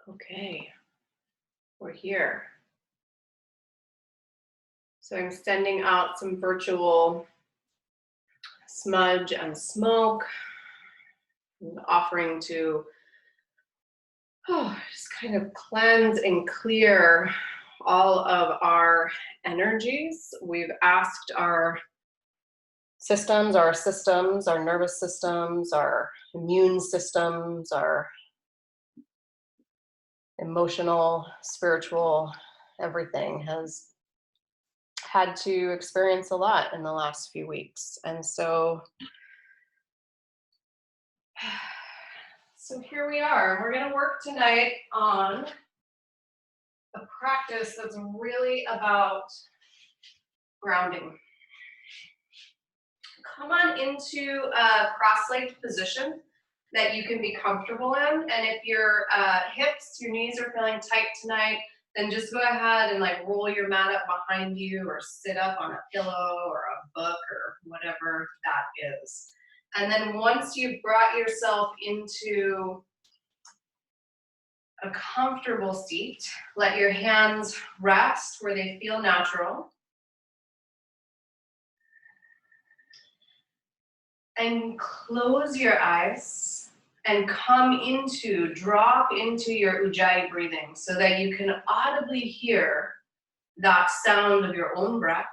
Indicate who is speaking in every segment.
Speaker 1: Okay, we're here. So I'm sending out some virtual smudge and smoke, offering to just kind of cleanse and clear all of our energies. We've asked our systems, our nervous systems, our immune systems, our emotional, spiritual, everything has had to experience a lot in the last few weeks. And so here we are. We're going to work tonight on a practice that's really about grounding. Come on into a cross-legged position that you can be comfortable in. And if your hips, your knees are feeling tight tonight, then just go ahead and like roll your mat up behind you or sit up on a pillow or a book or whatever that is. And then once you've brought yourself into a comfortable seat, let your hands rest where they feel natural. And close your eyes and drop into your Ujjayi breathing so that you can audibly hear that sound of your own breath.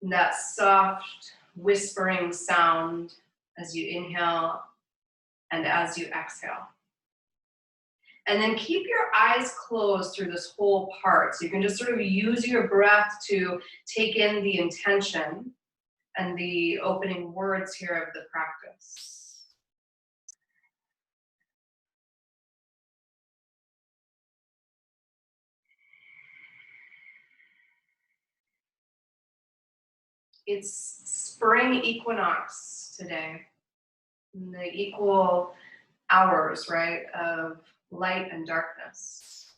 Speaker 1: That soft whispering sound as you inhale and as you exhale. And then keep your eyes closed through this whole part. So you can just sort of use your breath to take in the intention and the opening words here of the practice. It's spring equinox today. The equal hours, right, of light and darkness.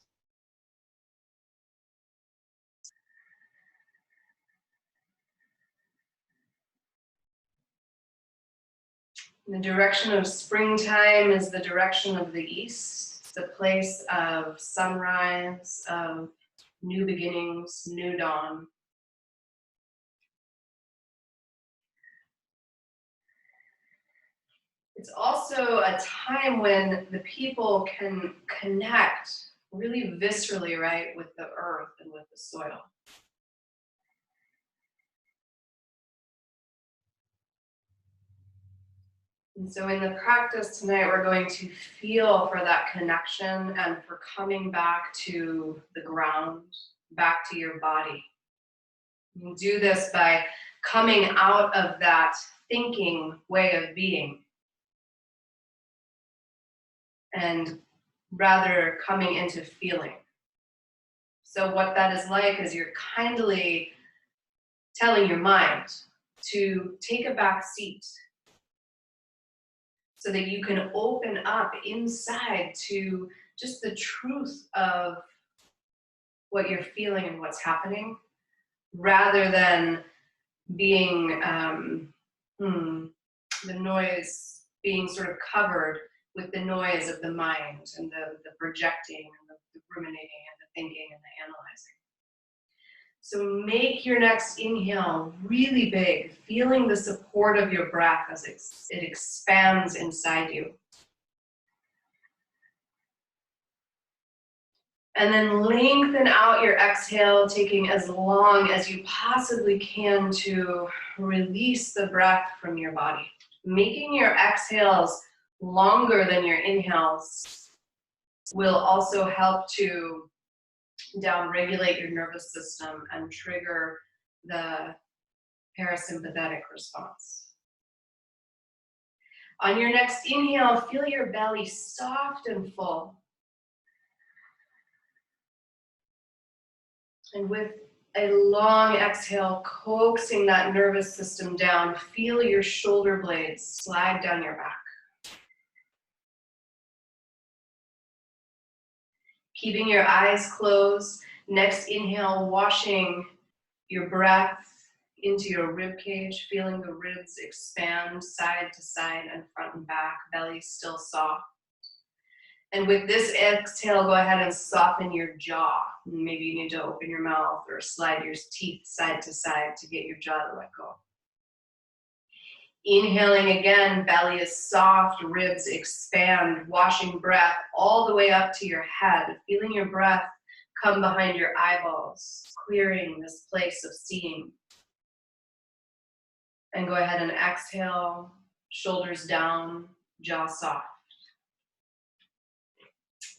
Speaker 1: The direction of springtime is the direction of the east. It's a place of sunrise, of new beginnings, new dawn. It's also a time when the people can connect really viscerally, right, with the earth and with the soil. And so in the practice tonight, we're going to feel for that connection and for coming back to the ground, back to your body. You do this by coming out of that thinking way of being and rather coming into feeling. So what that is like is you're kindly telling your mind to take a back seat so that you can open up inside to just the truth of what you're feeling and what's happening, rather than being the noise, being sort of covered with the noise of the mind and the projecting and the ruminating and the thinking and the analyzing. So make your next inhale really big, feeling the support of your breath as it expands inside you. And then lengthen out your exhale, taking as long as you possibly can to release the breath from your body. Making your exhales longer than your inhales will also help to downregulate your nervous system and trigger the parasympathetic response. On your next inhale, feel your belly soft and full. And with a long exhale, coaxing that nervous system down, feel your shoulder blades slide down your back. Keeping your eyes closed, next inhale, washing your breath, into your rib cage, feeling the ribs expand side to side and front and back, belly still soft. And with this exhale, go ahead and soften your jaw. Maybe you need to open your mouth or slide your teeth side to side to get your jaw to let go. Inhaling again, belly is soft, ribs expand, washing breath all the way up to your head, feeling your breath come behind your eyeballs, clearing this place of seeing. And go ahead and exhale, shoulders down, jaw soft.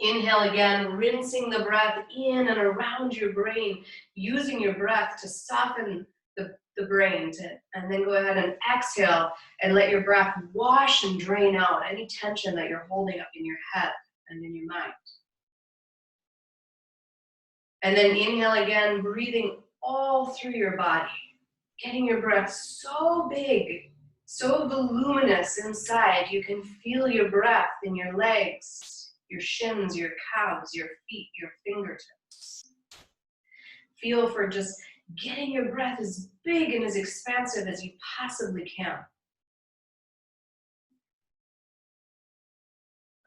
Speaker 1: Inhale again, rinsing the breath in and around your brain, using your breath to soften the brain. And then go ahead and exhale and let your breath wash and drain out any tension that you're holding up in your head and in your mind. And then inhale again, breathing all through your body, getting your breath so big, so voluminous inside, you can feel your breath in your legs, your shins, your calves, your feet, your fingertips. Feel for just getting your breath as big and as expansive as you possibly can.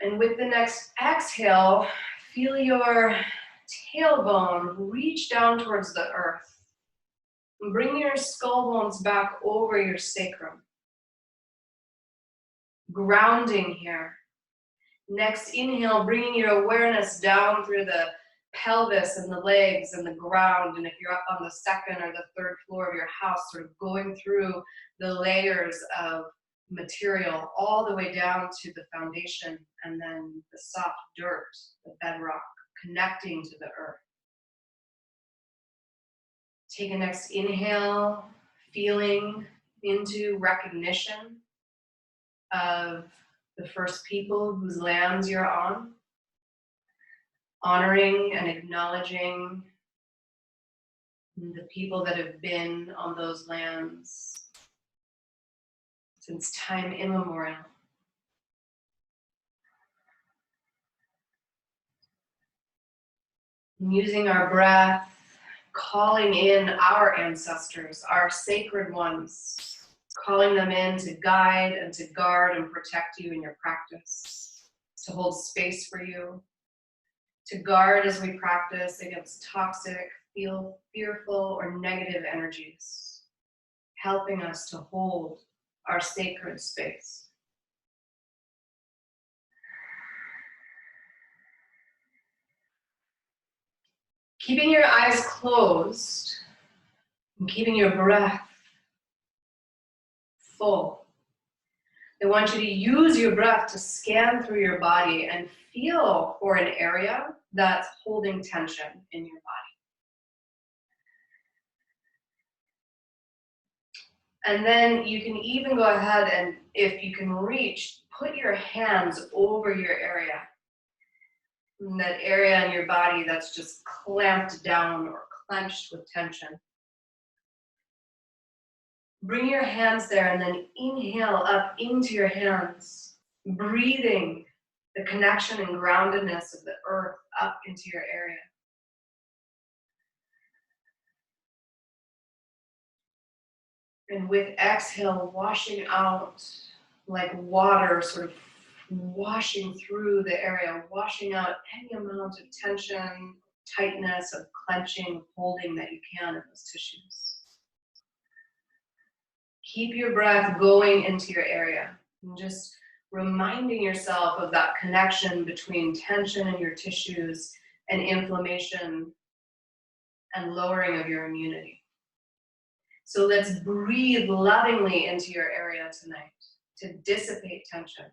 Speaker 1: And with the next exhale, feel your tailbone reach down towards the earth. And bring your skull bones back over your sacrum. Grounding here. Next inhale, bringing your awareness down through the pelvis and the legs and the ground. And if you're up on the second or the third floor of your house, sort of going through the layers of material all the way down to the foundation and then the soft dirt, the bedrock, connecting to the earth. Take a next inhale, feeling into recognition of the first people whose lands you're on, honoring and acknowledging the people that have been on those lands since time immemorial. And using our breath, calling in our ancestors, our sacred ones, calling them in to guide and to guard and protect you in your practice, to hold space for you, to guard as we practice against toxic, fearful, or negative energies, helping us to hold our sacred space. Keeping your eyes closed and keeping your breath full. I want you to use your breath to scan through your body and feel for an area that's holding tension in your body. And then you can even go ahead and, if you can reach, put your hands over your area. That area in your body that's just clamped down or clenched with tension. Bring your hands there and then inhale up into your hands, breathing the connection and groundedness of the earth up into your area. And with exhale, washing out like water, sort of washing through the area, washing out any amount of tension, tightness, of clenching, holding that you can in those tissues. Keep your breath going into your area and just reminding yourself of that connection between tension in your tissues and inflammation and lowering of your immunity. So let's breathe lovingly into your area tonight to dissipate tension,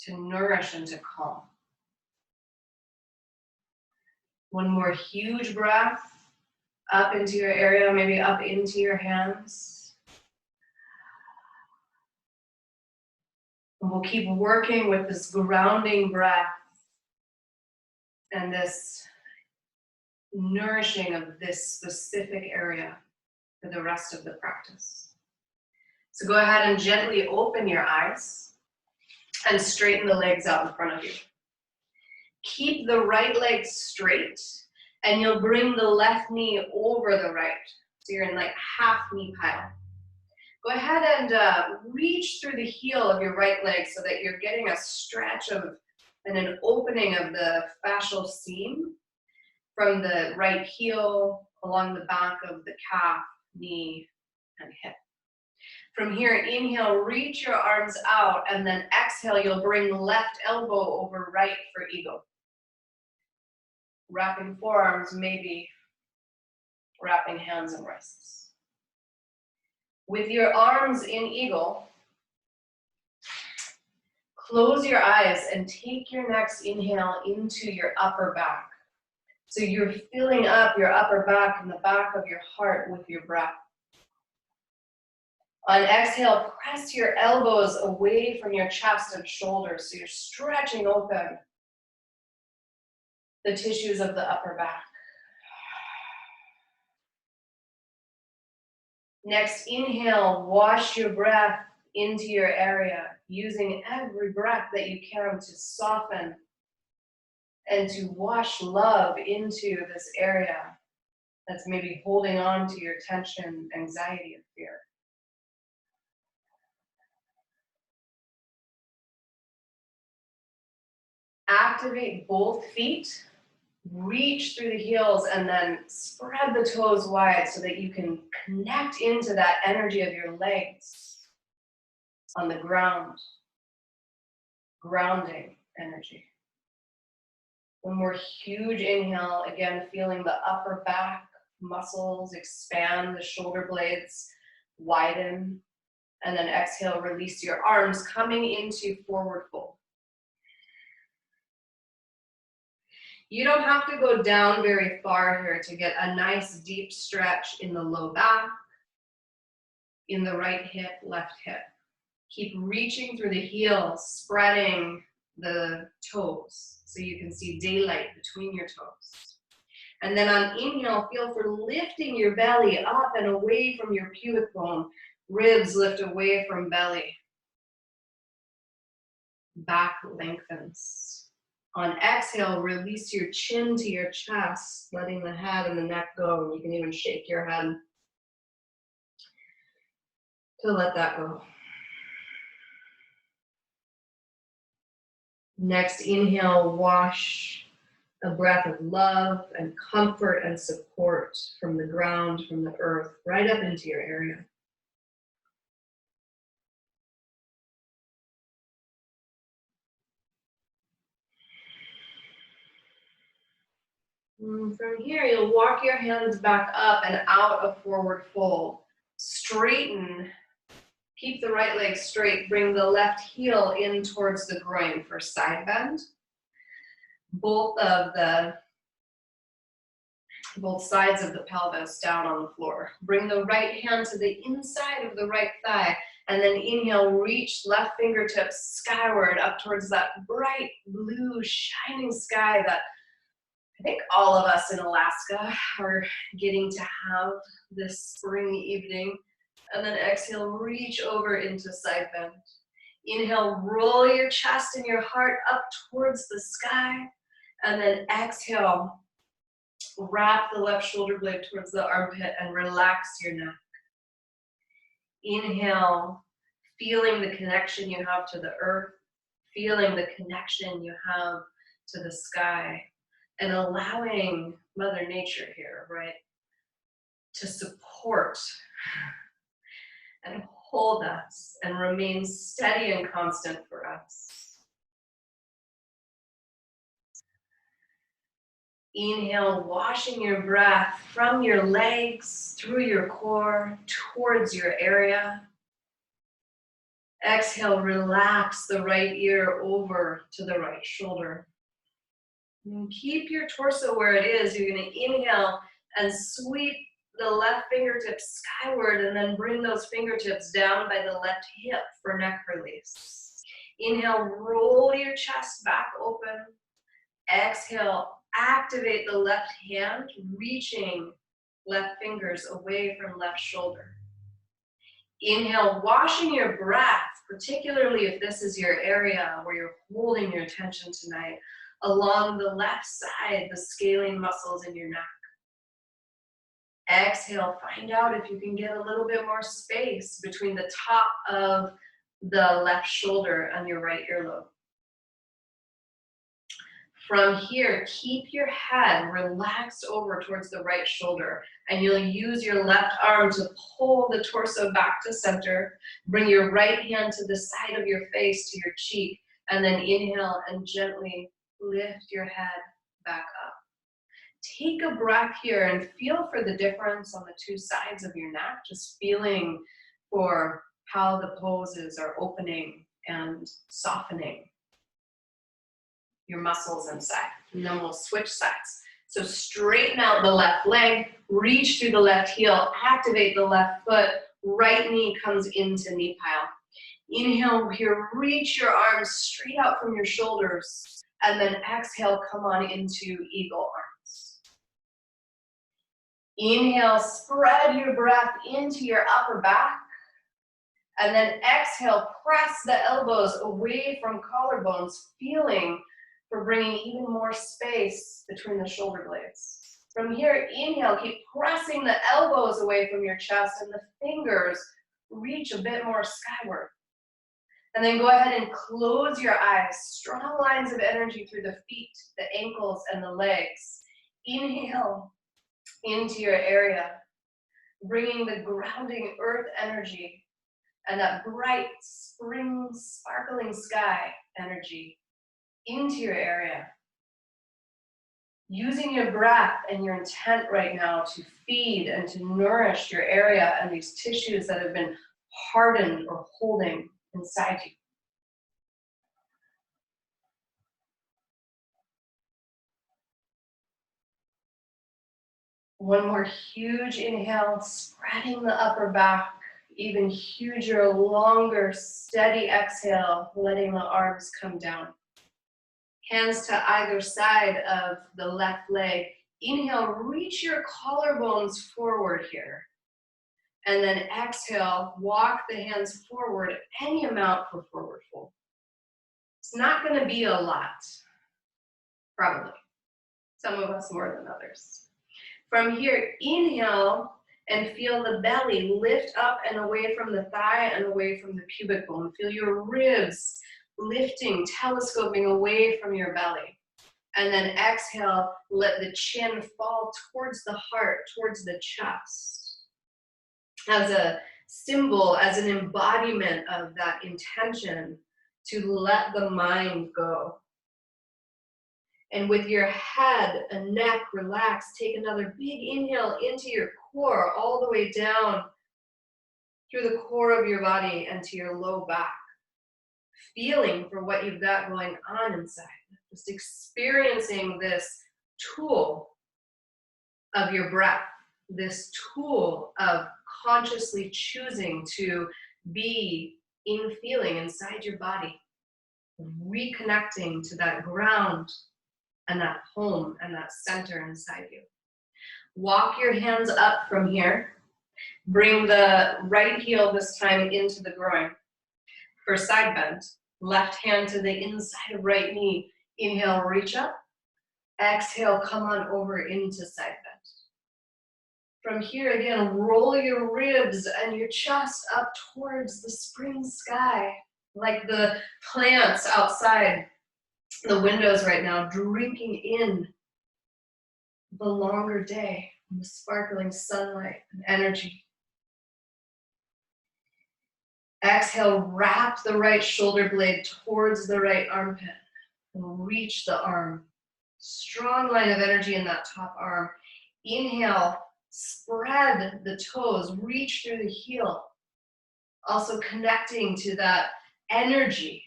Speaker 1: to nourish and to calm. One more huge breath up into your area, maybe up into your hands. And we'll keep working with this grounding breath and this nourishing of this specific area for the rest of the practice. So go ahead and gently open your eyes and straighten the legs out in front of you. Keep the right leg straight, and you'll bring the left knee over the right. So you're in like half knee pile. Go ahead and reach through the heel of your right leg so that you're getting a stretch of and an opening of the fascial seam from the right heel along the back of the calf, knee, and hip. From here, inhale, reach your arms out, and then exhale, you'll bring left elbow over right for eagle. Wrapping forearms, maybe wrapping hands and wrists. With your arms in eagle, close your eyes and take your next inhale into your upper back. So you're filling up your upper back and the back of your heart with your breath. On exhale, press your elbows away from your chest and shoulders so you're stretching open the tissues of the upper back. Next, inhale, wash your breath into your area, using every breath that you can to soften and to wash love into this area that's maybe holding on to your tension, anxiety, and fear. Activate both feet, reach through the heels, and then spread the toes wide so that you can connect into that energy of your legs on the ground, grounding energy. One more huge inhale, again feeling the upper back muscles expand, the shoulder blades widen, and then exhale, release your arms coming into forward fold. You don't have to go down very far here to get a nice deep stretch in the low back, in the right hip, left hip. Keep reaching through the heels, spreading the toes so you can see daylight between your toes. And then on inhale, feel for lifting your belly up and away from your pubic bone. Ribs lift away from belly. Back lengthens. On exhale, release your chin to your chest, letting the head and the neck go. You can even shake your head to let that go. Next, inhale, wash a breath of love and comfort and support from the ground, from the earth, right up into your area. From here, you'll walk your hands back up and out of forward fold. Straighten, keep the right leg straight, bring the left heel in towards the groin for side bend. Both sides of the pelvis down on the floor. Bring the right hand to the inside of the right thigh, and then inhale, reach left fingertips skyward up towards that bright blue shining sky that I think all of us in Alaska are getting to have this spring evening. And then exhale, reach over into side bend. Inhale, roll your chest and your heart up towards the sky. And then exhale, wrap the left shoulder blade towards the armpit and relax your neck. Inhale, feeling the connection you have to the earth, feeling the connection you have to the sky, and allowing Mother Nature here, right, to support and hold us and remain steady and constant for us. Inhale, washing your breath from your legs, through your core, towards your area. Exhale, relax the right ear over to the right shoulder. And keep your torso where it is. You're going to inhale and sweep the left fingertips skyward and then bring those fingertips down by the left hip for neck release. Inhale, roll your chest back open. Exhale, activate the left hand, reaching left fingers away from left shoulder. Inhale, washing your breath, particularly if this is your area where you're holding your attention tonight, along the left side, the scalene muscles in your neck. Exhale, find out if you can get a little bit more space between the top of the left shoulder and your right earlobe. From here, keep your head relaxed over towards the right shoulder, and you'll use your left arm to pull the torso back to center. Bring your right hand to the side of your face, to your cheek, and then inhale and gently lift your head back up. Take a breath here and feel for the difference on the two sides of your neck, just feeling for how the poses are opening and softening your muscles inside. And then we'll switch sides. So straighten out the left leg, reach through the left heel, activate the left foot, right knee comes into knee pile. Inhale here, reach your arms straight out from your shoulders, and then exhale, come on into eagle arms. Inhale, spread your breath into your upper back, and then exhale, press the elbows away from collarbones, feeling for bringing even more space between the shoulder blades. From here, inhale, keep pressing the elbows away from your chest and the fingers reach a bit more skyward. And then go ahead and close your eyes. Strong lines of energy through the feet, the ankles, and the legs. Inhale into your area, bringing the grounding earth energy and that bright spring sparkling sky energy into your area. Using your breath and your intent right now to feed and to nourish your area and these tissues that have been hardened or holding inside you. One more huge inhale, spreading the upper back, even huger, longer, steady exhale, letting the arms come down. Hands to either side of the left leg. Inhale, reach your collarbones forward here. And then exhale, walk the hands forward any amount for forward fold. It's not going to be a lot, probably. Some of us more than others. From here, inhale and feel the belly lift up and away from the thigh and away from the pubic bone. Feel your ribs lifting, telescoping away from your belly. And then exhale, let the chin fall towards the heart, towards the chest. As a symbol, as an embodiment of that intention to let the mind go. And with your head and neck relaxed, take another big inhale into your core, all the way down through the core of your body and to your low back. Feeling for what you've got going on inside. Just experiencing this tool of your breath, this tool of consciously choosing to be in feeling inside your body, reconnecting to that ground and that home and that center inside you. Walk your hands up from here. Bring the right heel this time into the groin for side bend. Left hand to the inside of right knee. Inhale, reach up. Exhale, come on over into side bend. From here, again, roll your ribs and your chest up towards the spring sky, like the plants outside the windows right now, drinking in the longer day, the sparkling sunlight and energy. Exhale, wrap the right shoulder blade towards the right armpit and reach the arm. Strong line of energy in that top arm. Inhale, spread the toes, reach through the heel. Also connecting to that energy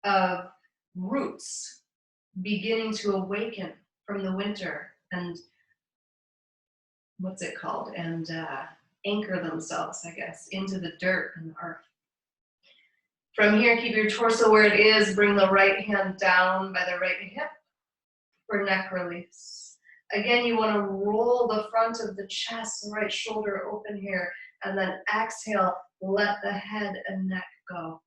Speaker 1: of roots beginning to awaken from the winter and anchor themselves, I guess, into the dirt and the earth. From here, keep your torso where it is. Bring the right hand down by the right hip for neck release. Again, you want to roll the front of the chest and right shoulder open here, and then exhale, let the head and neck go.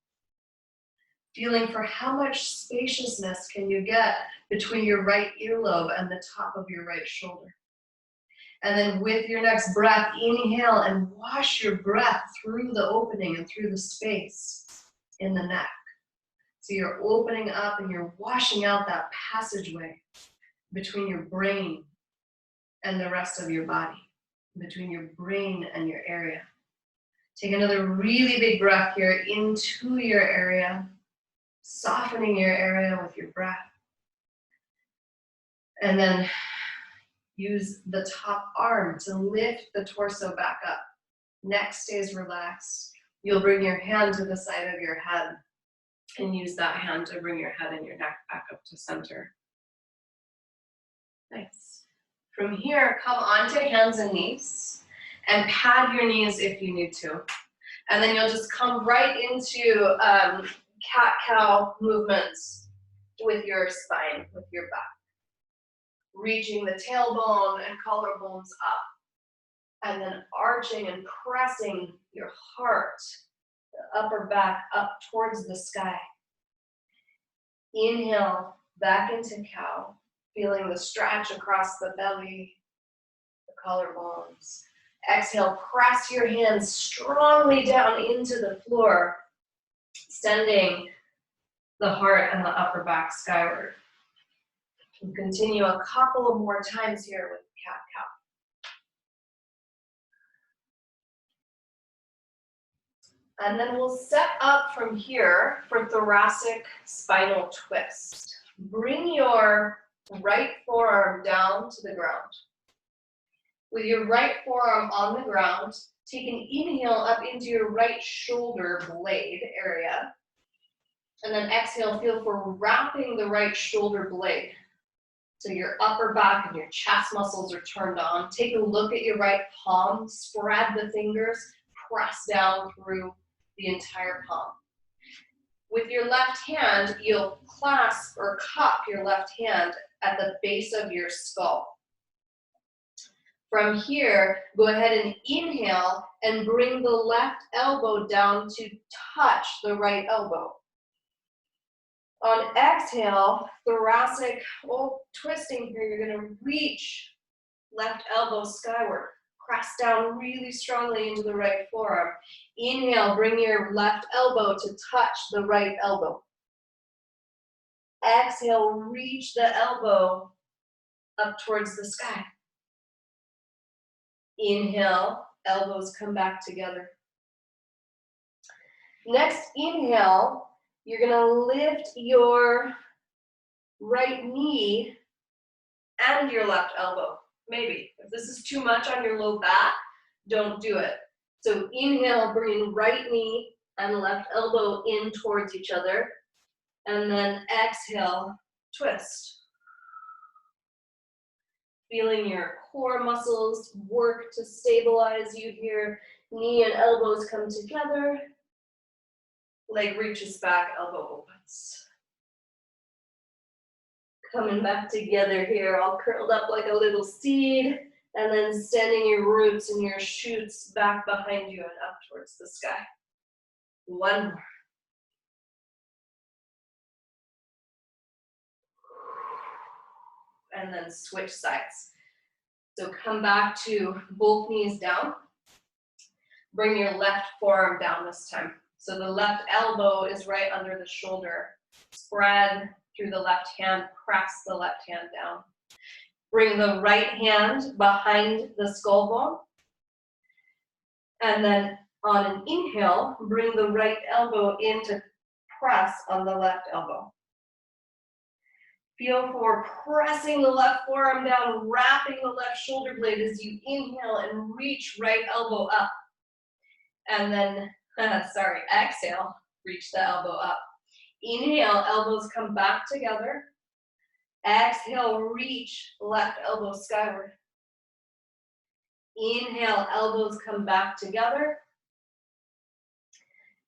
Speaker 1: Feeling for how much spaciousness can you get between your right earlobe and the top of your right shoulder. And then with your next breath, inhale and wash your breath through the opening and through the space in the neck. So you're opening up and you're washing out that passageway between your brain and the rest of your body, between your brain and your area. Take another really big breath here into your area, softening your area with your breath. And then use the top arm to lift the torso back up. Neck stays relaxed. You'll bring your hand to the side of your head and use that hand to bring your head and your neck back up to center. Nice. From here, come onto hands and knees and pad your knees if you need to. And then you'll just come right into cat-cow movements with your spine, with your back. Reaching the tailbone and collarbones up. And then arching and pressing your heart, the upper back up towards the sky. Inhale back into cow, feeling the stretch across the belly, the collarbones. Exhale, press your hands strongly down into the floor, sending the heart and the upper back skyward. And continue a couple of more times here with cat-cow. And then we'll set up from here for thoracic spinal twist. Bring your right forearm down to the ground. With your right forearm on the ground, take an inhale up into your right shoulder blade area. And then exhale, feel for wrapping the right shoulder blade. So your upper back and your chest muscles are turned on. Take a look at your right palm, spread the fingers, press down through the entire palm. With your left hand, you'll clasp or cup your left hand at the base of your skull. From here, go ahead and inhale and bring the left elbow down to touch the right elbow. On exhale, thoracic twisting here, you're going to reach left elbow skyward. Press down really strongly into the right forearm. Inhale, bring your left elbow to touch the right elbow. Exhale, reach the elbow up towards the sky. Inhale, elbows come back together. Next inhale, you're going to lift your right knee and your left elbow. Maybe. If this is too much on your low back, don't do it. So inhale, bring right knee and left elbow in towards each other. And then exhale, twist. Feeling your core muscles work to stabilize you here. Knee and elbows come together. Leg reaches back, elbow opens. Coming back together here, all curled up like a little seed, and then sending your roots and your shoots back behind you and up towards the sky. One more. And then switch sides. So come back to both knees down. Bring your left forearm down this time. So the left elbow is right under the shoulder. Spread through the left hand, press the left hand down. Bring the right hand behind the skull bone. And then on an inhale, bring the right elbow in to press on the left elbow. Feel for pressing the left forearm down, wrapping the left shoulder blade as you inhale and reach right elbow up. And then, exhale, reach the elbow up. Inhale, elbows come back together. Exhale, reach left elbow skyward. Inhale, elbows come back together.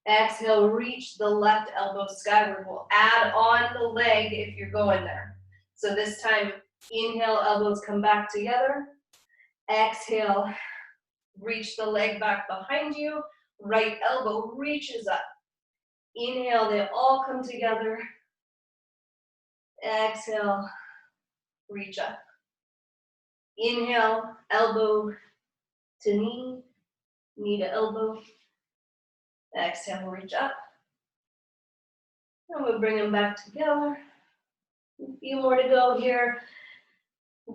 Speaker 1: Exhale, reach the left elbow skyward. We'll add on the leg if you're going there. So this time, inhale, elbows come back together. Exhale, reach the leg back behind you. Right elbow reaches up. Inhale, they all come together. Exhale, reach up. Inhale, elbow to knee, knee to elbow. Exhale, reach up. And we'll bring them back together. A few more to go here.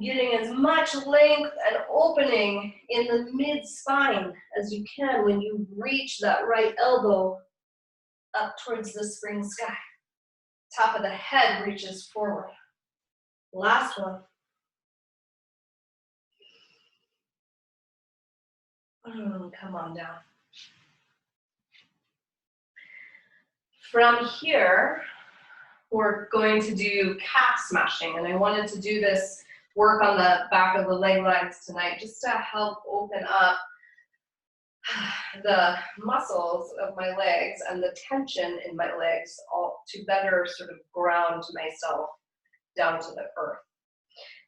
Speaker 1: Getting as much length and opening in the mid-spine as you can when you reach that right elbow up towards the spring sky. Top of the head reaches forward. Last one. Come on down. From here, we're going to do calf smashing, and I wanted to do this work on the back of the leg lines tonight just to help open up the muscles of my legs and the tension in my legs, all to better sort of ground myself down to the earth.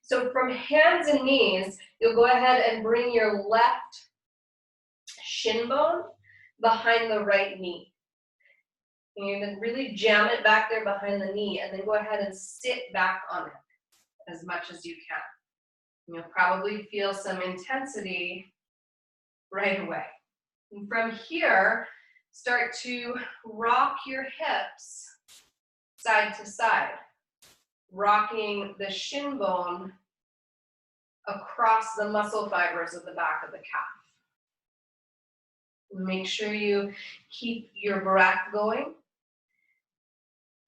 Speaker 1: So from hands and knees, you'll go ahead and bring your left shin bone behind the right knee. And you're going to really jam it back there behind the knee, and then go ahead and sit back on it as much as you can. And you'll probably feel some intensity right away. And from here, start to rock your hips side to side, rocking the shin bone across the muscle fibers of the back of the calf. Make sure you keep your breath going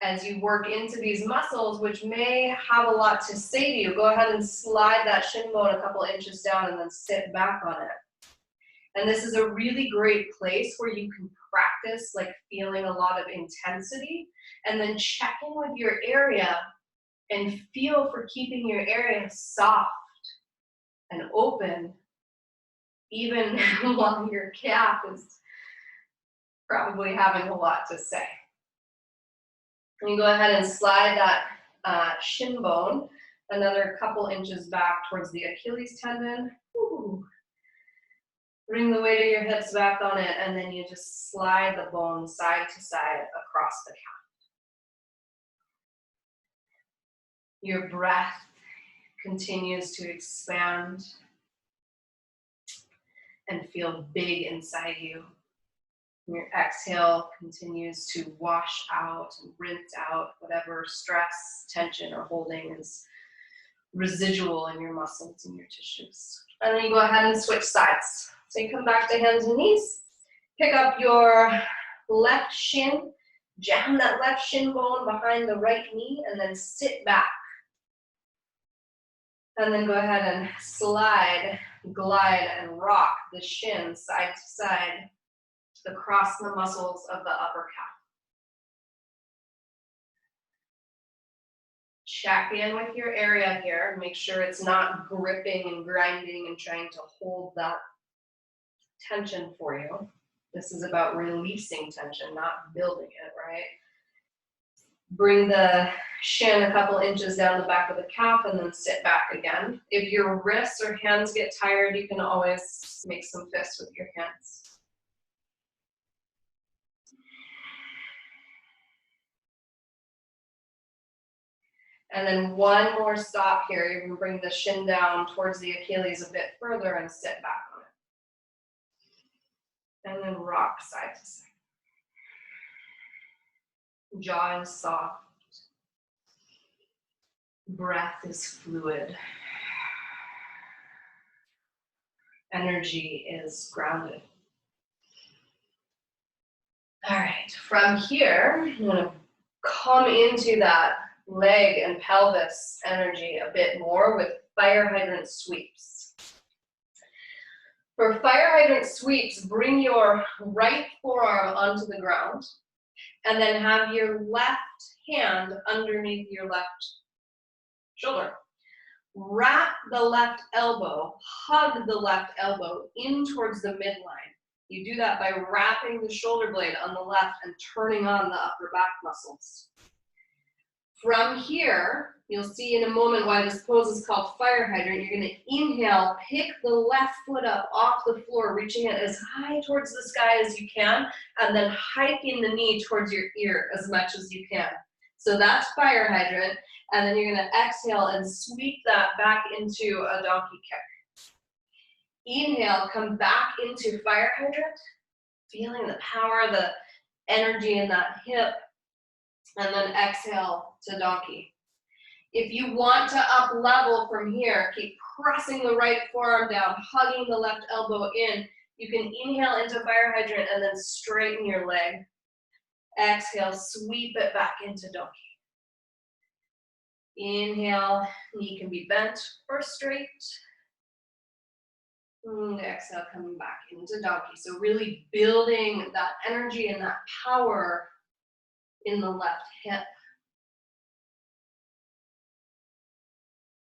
Speaker 1: as you work into these muscles, which may have a lot to say to you. Go ahead and slide that shin bone a couple inches down and then sit back on it. And this is a really great place where you can practice like feeling a lot of intensity, and then check in with your area and feel for keeping your area soft and open, even while your calf is probably having a lot to say. And you go ahead and slide that shin bone another couple inches back towards the Achilles tendon. Ooh. Bring the weight of your hips back on it, and then you just slide the bone side to side across the calf. Your breath continues to expand and feel big inside you. Your exhale continues to wash out and rinse out whatever stress, tension, or holding is residual in your muscles and your tissues. And then you go ahead and switch sides. So you come back to hands and knees, pick up your left shin, jam that left shin bone behind the right knee, and then sit back. And then go ahead and slide, glide, and rock the shin side to side across the muscles of the upper calf. Check in with your area here. Make sure it's not gripping and grinding and trying to hold that tension for you. This is about releasing tension, not building it, right? Bring the shin a couple inches down the back of the calf and then sit back again. If your wrists or hands get tired, you can always make some fists with your hands. And then one more stop here. You can bring the shin down towards the Achilles a bit further and sit back on it. And then rock side to side. Jaw is soft. Breath is fluid. Energy is grounded. All right, from here, I'm going to come into that leg and pelvis energy a bit more with fire hydrant sweeps. For fire hydrant sweeps, bring your right forearm onto the ground and then have your left hand underneath your left shoulder. Wrap the left elbow, hug the left elbow in towards the midline. You do that by wrapping the shoulder blade on the left and turning on the upper back muscles. From here, you'll see in a moment why this pose is called fire hydrant. You're going to inhale, pick the left foot up off the floor, reaching it as high towards the sky as you can, and then hiking the knee towards your ear as much as you can. So that's fire hydrant. And then you're gonna exhale and sweep that back into a donkey kick. Inhale, come back into fire hydrant, feeling the power, the energy in that hip. And then exhale to donkey. If you want to up level from here, keep pressing the right forearm down, hugging the left elbow in. You can inhale into fire hydrant and then straighten your leg. Exhale, sweep it back into donkey. Inhale, knee can be bent or straight. And exhale, coming back into donkey. So really building that energy and that power in the left hip.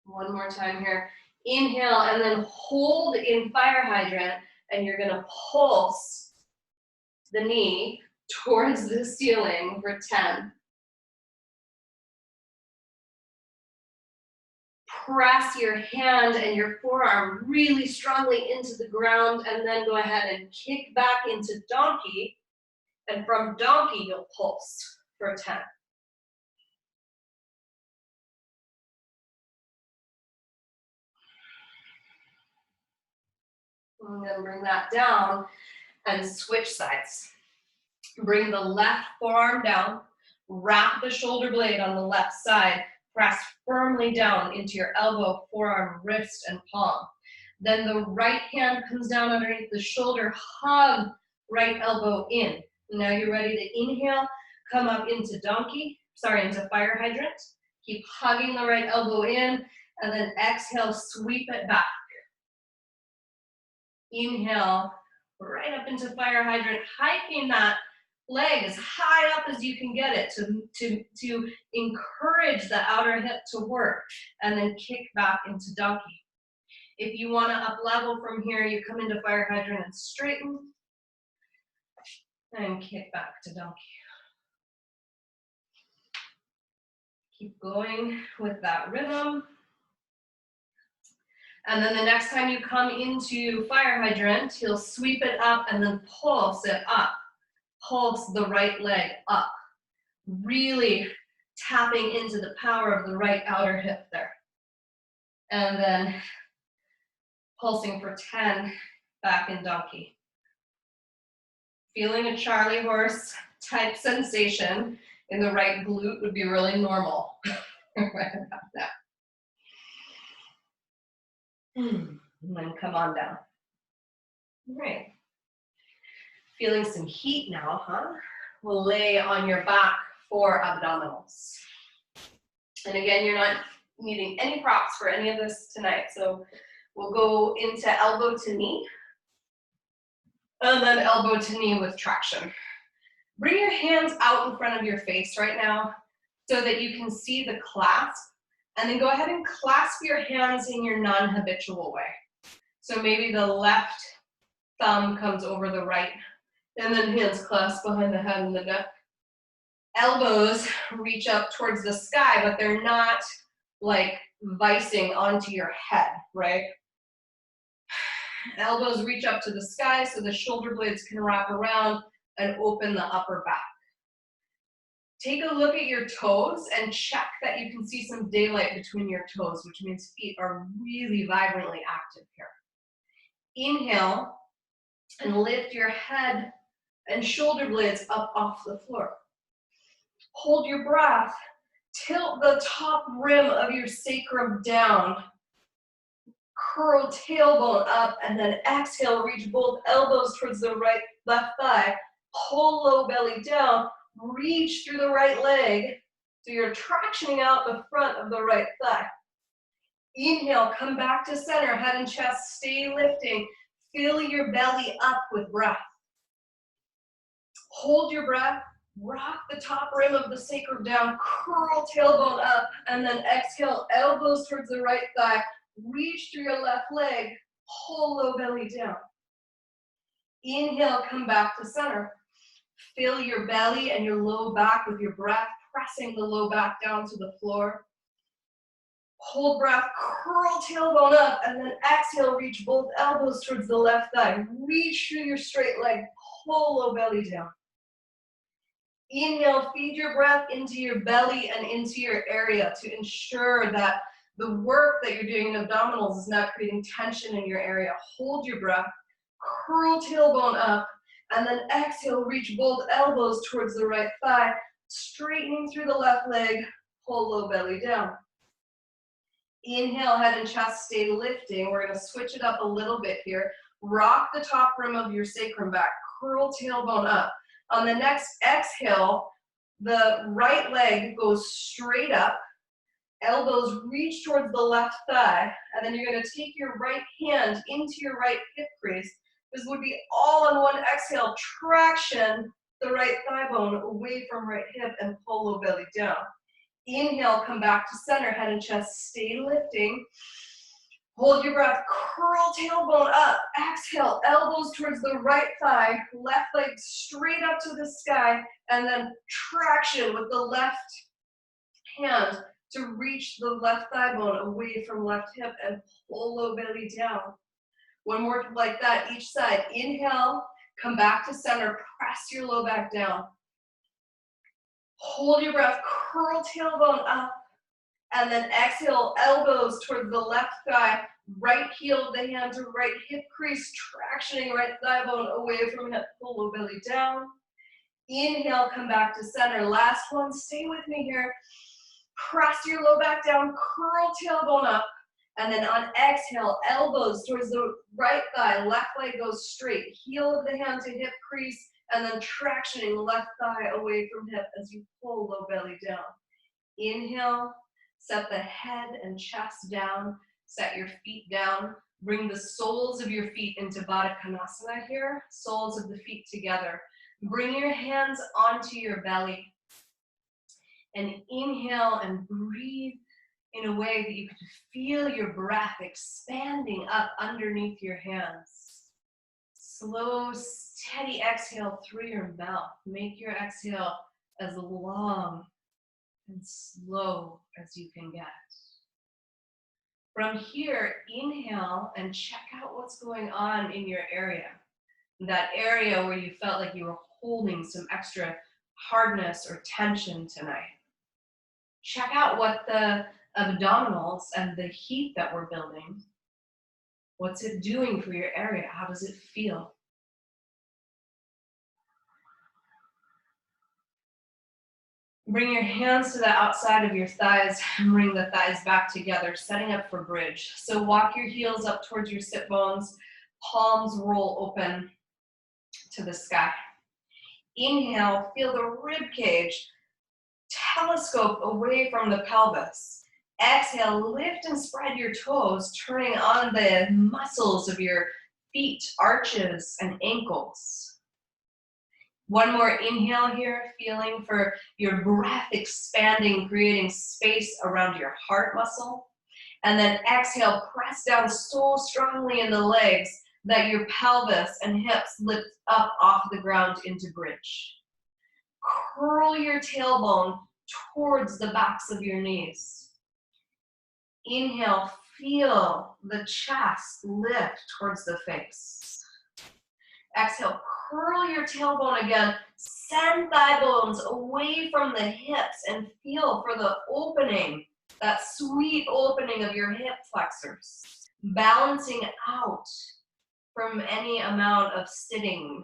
Speaker 1: One more time here. Inhale and then hold in fire hydrant, and you're gonna pulse the knee towards the ceiling for 10. Press your hand and your forearm really strongly into the ground, and then go ahead and kick back into donkey. And from donkey, you'll pulse for 10. And then bring that down and switch sides. Bring the left forearm down, wrap the shoulder blade on the left side, press firmly down into your elbow, forearm, wrist, and palm. Then the right hand comes down underneath the shoulder, hug right elbow in. Now you're ready to inhale, come up into into fire hydrant. Keep hugging the right elbow in, and then exhale, sweep it back. Inhale, right up into fire hydrant, hiking that leg as high up as you can get it to encourage the outer hip to work, and then kick back into donkey. If you want to up level from here, you come into fire hydrant and straighten, and kick back to donkey. Keep going with that rhythm. And then the next time you come into fire hydrant, you'll sweep it up and then pulse it up. Pulse the right leg up. Really tapping into the power of the right outer hip there. And then pulsing for 10 back in donkey. Feeling a Charlie horse type sensation in the right glute would be really normal. Right about that. And then come on down. All right. Feeling some heat now, huh? We'll lay on your back for abdominals. And again, you're not needing any props for any of this tonight. So we'll go into elbow to knee. And then elbow to knee with traction. Bring your hands out in front of your face right now so that you can see the clasp. And then go ahead and clasp your hands in your non-habitual way. So maybe the left thumb comes over the right, and then hands clasp behind the head and the neck. Elbows reach up towards the sky, but they're not like vicing onto your head, right? Elbows reach up to the sky so the shoulder blades can wrap around and open the upper back. Take a look at your toes and check that you can see some daylight between your toes, which means feet are really vibrantly active here. Inhale and lift your head and shoulder blades up off the floor. Hold your breath. Tilt the top rim of your sacrum down. Curl tailbone up, and then exhale, reach both elbows towards the left thigh. Pull low belly down. Reach through the right leg, so you're tractioning out the front of the right thigh. Inhale, come back to center, head and chest stay lifting. Fill your belly up with breath. Hold your breath, rock the top rim of the sacrum down, curl tailbone up, and then exhale, elbows towards the right thigh. Reach through your left leg, pull low belly down. Inhale, come back to center. Fill your belly and your low back with your breath, pressing the low back down to the floor. Hold breath, curl tailbone up, and then exhale, reach both elbows towards the left thigh. Reach through your straight leg, pull low belly down. Inhale, feed your breath into your belly and into your area to ensure that the work that you're doing in abdominals is not creating tension in your area. Hold your breath, curl tailbone up, and then exhale, reach both elbows towards the right thigh, straightening through the left leg, pull low belly down. Inhale, head and chest stay lifting. We're gonna switch it up a little bit here. Rock the top rim of your sacrum back, curl tailbone up. On the next exhale, the right leg goes straight up, elbows reach towards the left thigh, and then you're gonna take your right hand into your right hip crease. This would be all on one exhale, traction the right thigh bone away from right hip and pull low belly down. Inhale, come back to center, head and chest stay lifting. Hold your breath, curl tailbone up. Exhale, elbows towards the right thigh, left leg straight up to the sky, and then traction with the left hand to reach the left thigh bone away from left hip and pull low belly down. One more like that, each side. Inhale, come back to center, press your low back down. Hold your breath, curl tailbone up, and then exhale, elbows towards the left thigh, right heel of the hand to right hip crease, tractioning right thigh bone away from hip, pull low belly down. Inhale, come back to center. Last one, stay with me here. Press your low back down, curl tailbone up, and then on exhale, elbows towards the right thigh, left leg goes straight, heel of the hand to hip crease, and then tractioning left thigh away from hip as you pull low belly down. Inhale, set the head and chest down, set your feet down, bring the soles of your feet into Baddha Konasana here, soles of the feet together. Bring your hands onto your belly and inhale and breathe in a way that you can feel your breath expanding up underneath your hands. Slow, steady exhale through your mouth. Make your exhale as long and slow as you can get. From here, inhale and check out what's going on in your area. That area where you felt like you were holding some extra hardness or tension tonight. Check out what the abdominals and the heat that we're building, what's it doing for your area? How does it feel? Bring your hands to the outside of your thighs and bring the thighs back together, setting up for bridge. So walk your heels up towards your sit bones, palms roll open to the sky. Inhale, feel the rib cage telescope away from the pelvis. Exhale, lift and spread your toes, turning on the muscles of your feet, arches, and ankles. One more inhale here, feeling for your breath expanding, creating space around your heart muscle. And then exhale, press down so strongly in the legs that your pelvis and hips lift up off the ground into bridge. Curl your tailbone towards the backs of your knees. Inhale, feel the chest lift towards the face. Exhale, curl your tailbone again. Send thigh bones away from the hips and feel for the opening, that sweet opening of your hip flexors. Balancing out from any amount of sitting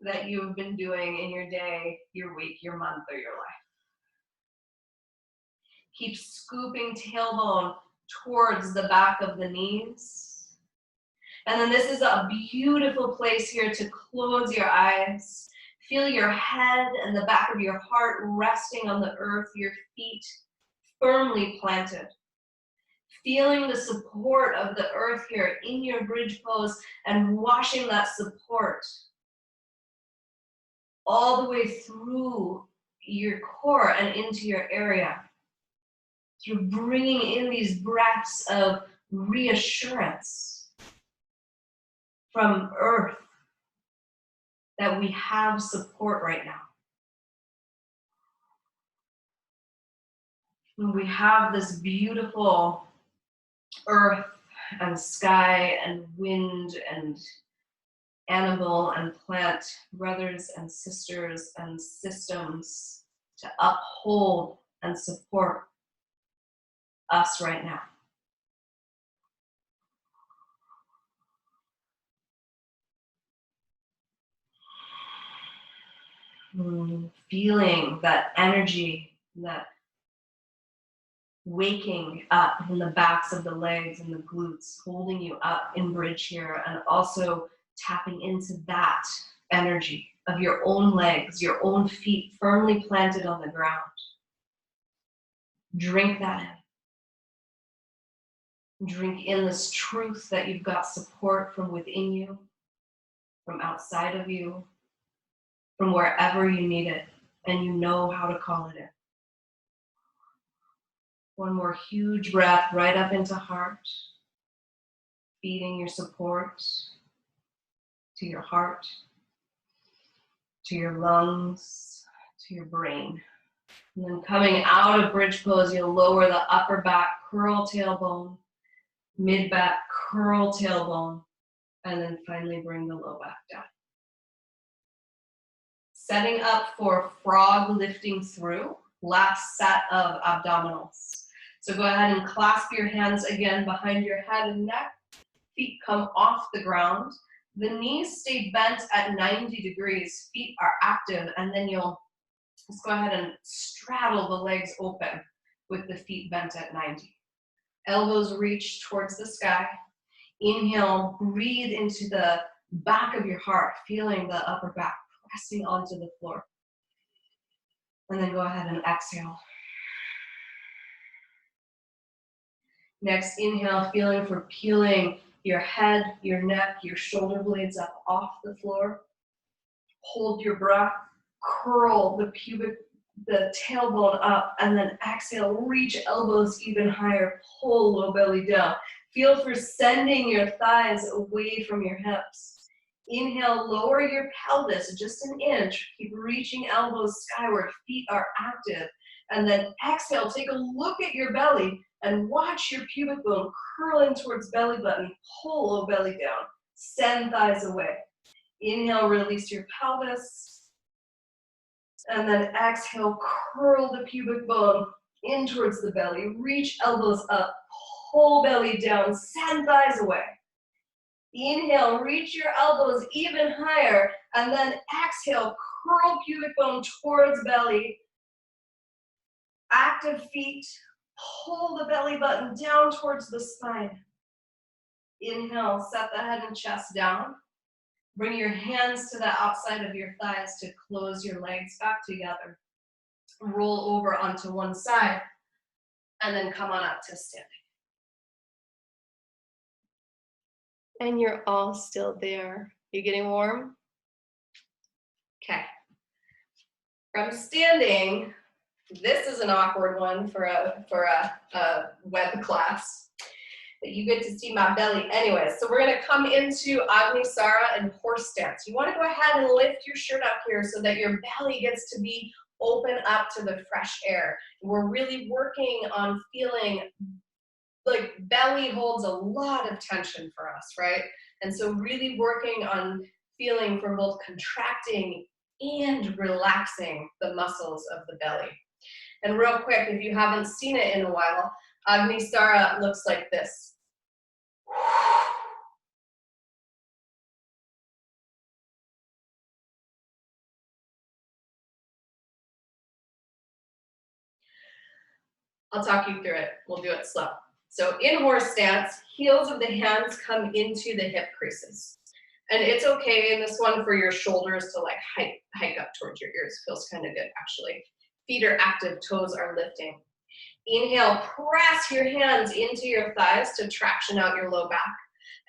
Speaker 1: that you've been doing in your day, your week, your month, or your life. Keep scooping tailbone towards the back of the knees. And then this is a beautiful place here to close your eyes. Feel your head and the back of your heart resting on the earth, your feet firmly planted. Feeling the support of the earth here in your bridge pose and washing that support all the way through your core and into your area. Through bringing in these breaths of reassurance from earth that we have support right now. And we have this beautiful earth and sky and wind and animal and plant brothers and sisters and systems to uphold and support us right now. Feeling that energy, that waking up in the backs of the legs and the glutes, holding you up in bridge here, and also tapping into that energy of your own legs, your own feet firmly planted on the ground. Drink that in. Drink in this truth that you've got support from within you, from outside of you, from wherever you need it, and you know how to call it in. One more huge breath right up into heart, feeding your support to your heart, to your lungs, to your brain. And then coming out of bridge pose, you'll lower the upper back, curl tailbone, mid back, curl tailbone, and then finally bring the low back down. Setting up for frog lifting through, last set of abdominals. So go ahead and clasp your hands again behind your head and neck. Feet come off the ground. The knees stay bent at 90 degrees. Feet are active, and then you'll just go ahead and straddle the legs open with the feet bent at 90. Elbows reach towards the sky. Inhale, breathe into the back of your heart, feeling the upper back pressing onto the floor. And then go ahead and exhale. Next, inhale, feeling for peeling your head, your neck, your shoulder blades up off the floor. Hold your breath, curl the tailbone up, and then exhale, reach elbows even higher, pull low belly down. Feel for sending your thighs away from your hips. Inhale, lower your pelvis just an inch. Keep reaching elbows skyward, feet are active. And then exhale, take a look at your belly and watch your pubic bone curling towards belly button, pull low belly down, send thighs away. Inhale, release your pelvis. And then exhale, curl the pubic bone in towards the belly, reach elbows up, pull belly down, send thighs away. Inhale, reach your elbows even higher, and then exhale, curl pubic bone towards belly. Active feet, pull the belly button down towards the spine. Inhale, set the head and chest down. Bring your hands to the outside of your thighs to close your legs back together. Roll over onto one side, and then come on up to standing. And you're all still there. You getting warm? Okay. From standing, this is an awkward one for a web class. But you get to see my belly anyway. So we're gonna come into Agnisara and horse stance. You wanna go ahead and lift your shirt up here so that your belly gets to be open up to the fresh air. We're really working on feeling like belly holds a lot of tension for us, right? And so really working on feeling for both contracting and relaxing the muscles of the belly. And real quick, if you haven't seen it in a while, Agnisara looks like this. I'll talk you through it. We'll do it slow. So in horse stance, heels of the hands come into the hip creases. And it's okay in this one for your shoulders to like hike up towards your ears. Feels kind of good actually. Feet are active, toes are lifting. Inhale, press your hands into your thighs to traction out your low back.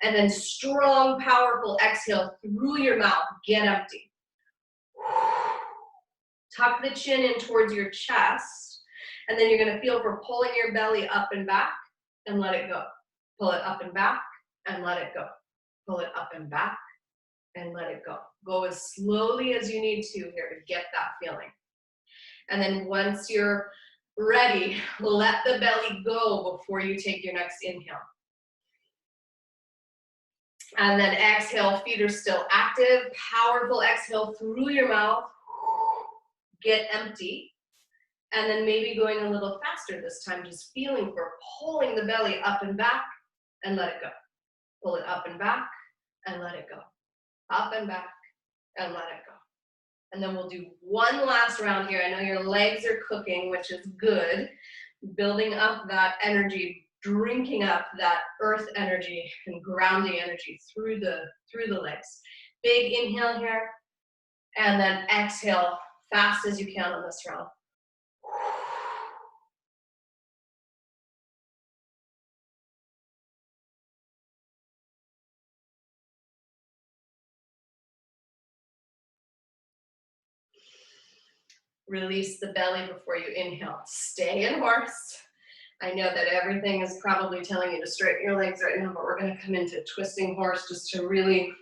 Speaker 1: And then strong, powerful exhale through your mouth, get empty. Tuck the chin in towards your chest. And then you're gonna feel for pulling your belly up and back and let it go. Pull it up and back and let it go. Pull it up and back and let it go. Go as slowly as you need to here to get that feeling. And then once you're ready, let the belly go before you take your next inhale. And then exhale, feet are still active. Powerful exhale through your mouth. Get empty. And then maybe going a little faster this time, just feeling for pulling the belly up and back and let it go. Pull it up and back and let it go. Up and back and let it go. And then we'll do one last round here. I know your legs are cooking, which is good. Building up that energy, drinking up that earth energy and grounding energy through the legs. Big inhale here, and then exhale fast as you can on this round. Release the belly before you inhale. Stay in horse. I know that everything is probably telling you to straighten your legs right now, but we're going to come into twisting horse just to really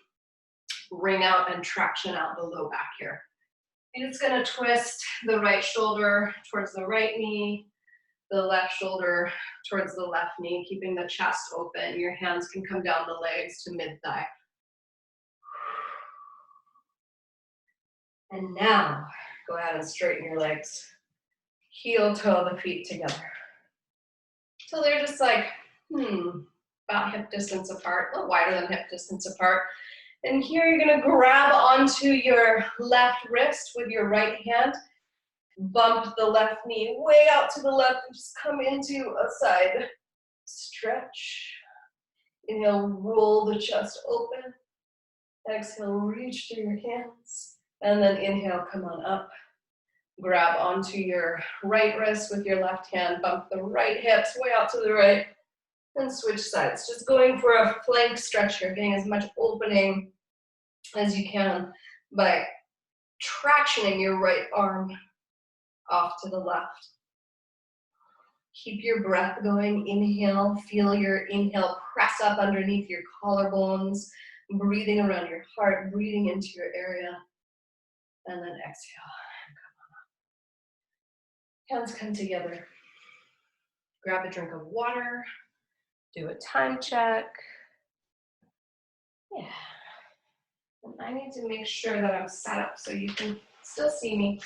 Speaker 1: wring out and traction out the low back here. And it's going to twist the right shoulder towards the right knee, the left shoulder towards the left knee, keeping the chest open. Your hands can come down the legs to mid-thigh. And now, go ahead and straighten your legs. Heel toe the feet together. So they're just like, about hip distance apart, a little wider than hip distance apart. And here you're gonna grab onto your left wrist with your right hand, bump the left knee way out to the left, and just come into a side stretch. Inhale, roll the chest open. Exhale, reach through your hands. And then inhale, come on up. Grab onto your right wrist with your left hand, bump the right hips way out to the right, and switch sides. Just going for a flank stretch here, getting as much opening as you can by tractioning your right arm off to the left. Keep your breath going. Inhale, feel your inhale press up underneath your collarbones, breathing around your heart, breathing into your area, and then exhale. Hands come together. Grab a drink of water. Do a time check. Yeah. And I need to make sure that I'm set up so you can still see me.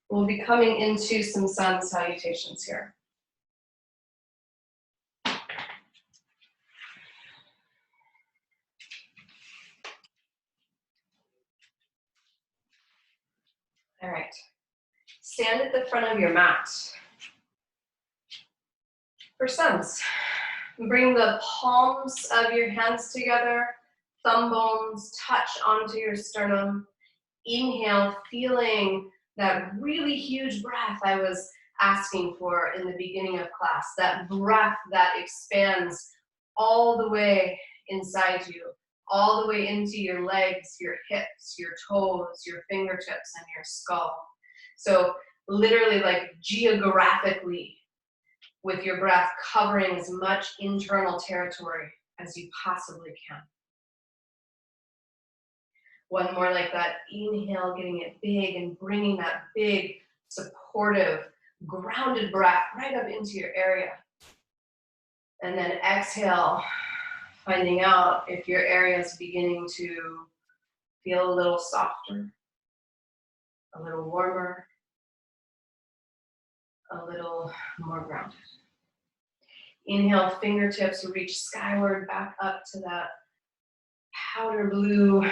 Speaker 1: We'll be coming into some sun salutations here. All right. Stand at the front of your mat. For suns, bring the palms of your hands together, thumb bones touch onto your sternum. Inhale, feeling that really huge breath I was asking for in the beginning of class, that breath that expands all the way inside you, all the way into your legs, your hips, your toes, your fingertips, and your skull. So literally like geographically, with your breath covering as much internal territory as you possibly can. One more like that. Inhale, getting it big and bringing that big, supportive, grounded breath right up into your area. And then exhale, finding out if your area is beginning to feel a little softer, a little warmer, a little more grounded. Inhale, fingertips reach skyward back up to that powder blue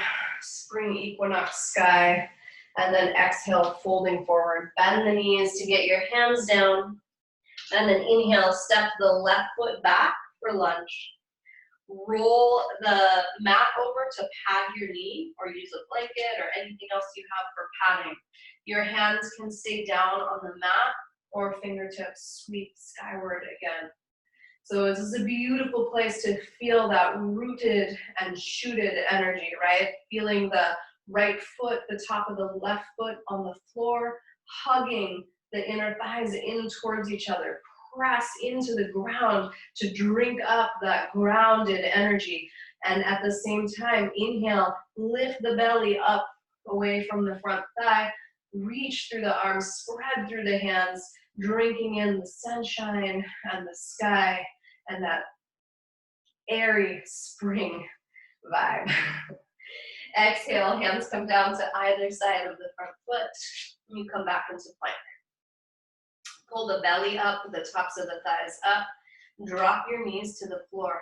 Speaker 1: spring equinox sky. And then exhale, folding forward. Bend the knees to get your hands down. And then inhale, step the left foot back for lunge. Roll the mat over to pad your knee or use a blanket or anything else you have for padding. Your hands can stay down on the mat or fingertips sweep skyward again. So this is a beautiful place to feel that rooted and shooted energy, right? Feeling the right foot, the top of the left foot on the floor, hugging the inner thighs in towards each other. Press into the ground to drink up that grounded energy. And at the same time, inhale, lift the belly up away from the front thigh, reach through the arms, spread through the hands, drinking in the sunshine and the sky and that airy spring vibe. Exhale, hands come down to either side of the front foot. You come back into plank. Pull the belly up, the tops of the thighs up. Drop your knees to the floor.